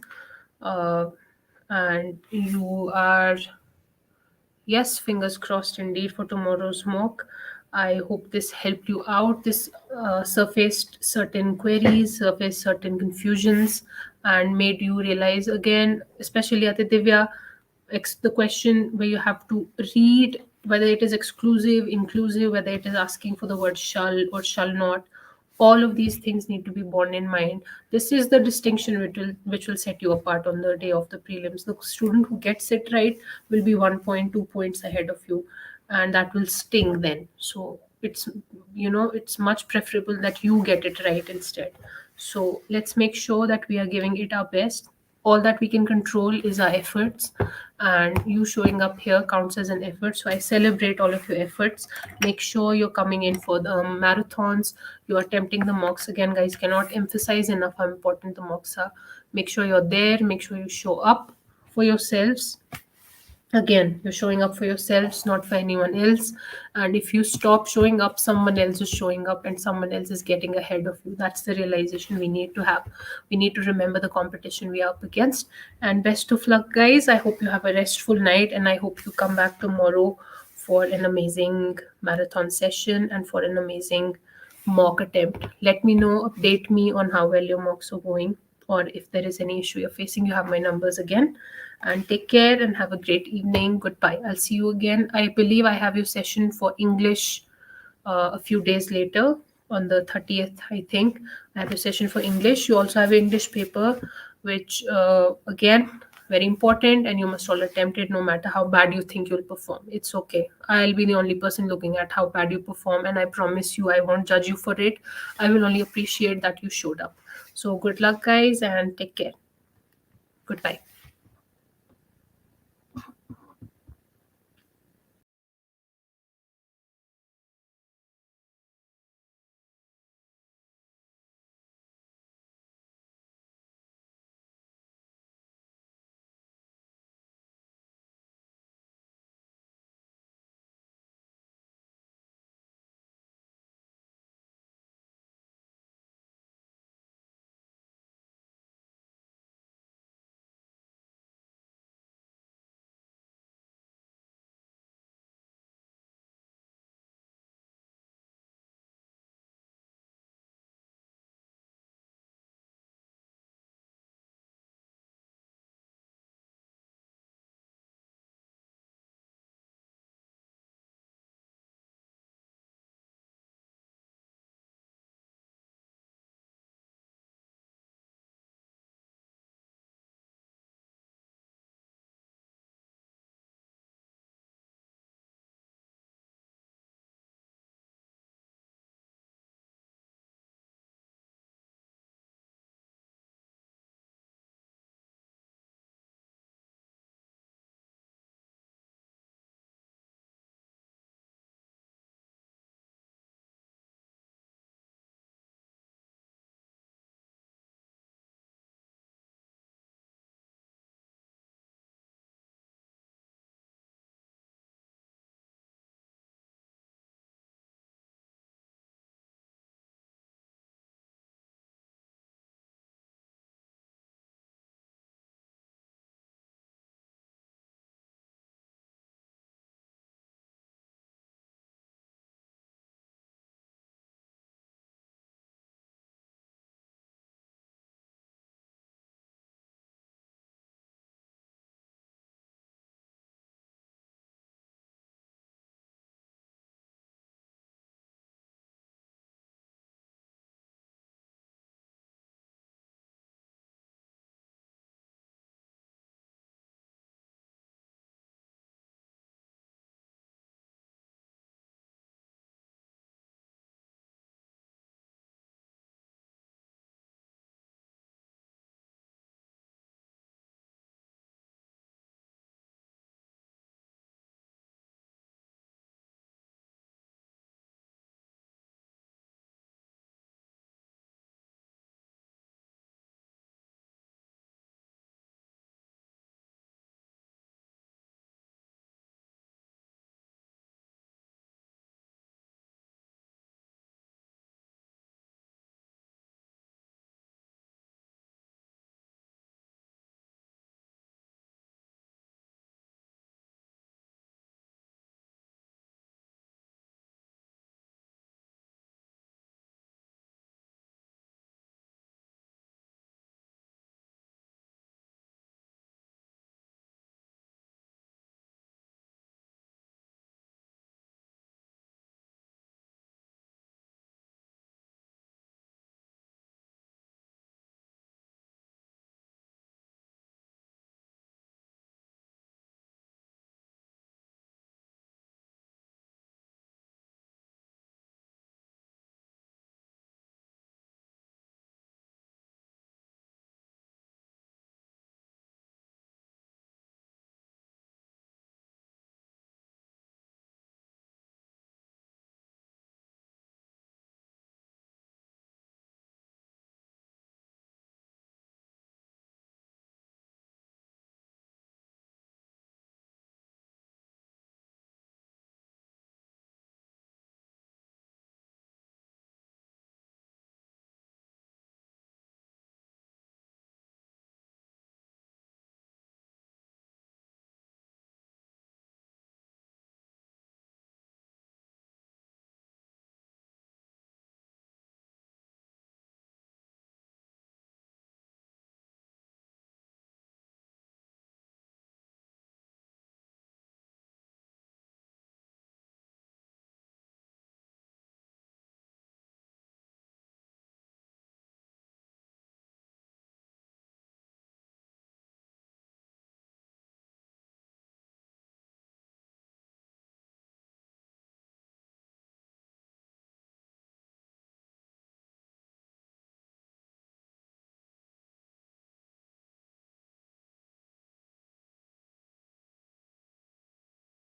And you are, yes, fingers crossed indeed for tomorrow's mock. I hope this helped you out. This surfaced certain queries, surfaced certain confusions, and made you realize again, especially at the Divya, the question where you have to read whether it is exclusive, inclusive, whether it is asking for the word shall or shall not, All of these things need to be borne in mind. This is the distinction which will set you apart on the day of the prelims. The student who gets it right will be 1.2 points ahead of you, and that will sting then. So it's much preferable that you get it right instead. So let's make sure that we are giving it our best. All that we can control is our efforts, and you showing up here counts as an effort. So I celebrate all of your efforts. Make sure you're coming in for the marathons, you're attempting the mocks. Again, guys, cannot emphasize enough how important the mocks are. Make sure you're there, make sure you show up for yourselves. Again, you're showing up for yourselves, not for anyone else. And if you stop showing up, someone else is showing up and someone else is getting ahead of you. That's the realization we need to have. We need to remember the competition we are up against. And best of luck, guys. I hope you have a restful night, and I hope you come back tomorrow for an amazing marathon session and for an amazing mock attempt. Let me know, update me on how well your mocks are going, or if there is any issue you're facing. You have my numbers again. And take care and have a great evening. Goodbye. I'll see you again. I believe I have your session for English a few days later on the 30th, I think. I have a session for English. You also have an English paper, which, again, very important, and you must all attempt it no matter how bad you think you'll perform. It's okay. I'll be the only person looking at how bad you perform, and I promise you, I won't judge you for it. I will only appreciate that you showed up. So, good luck, guys, and take care. Goodbye.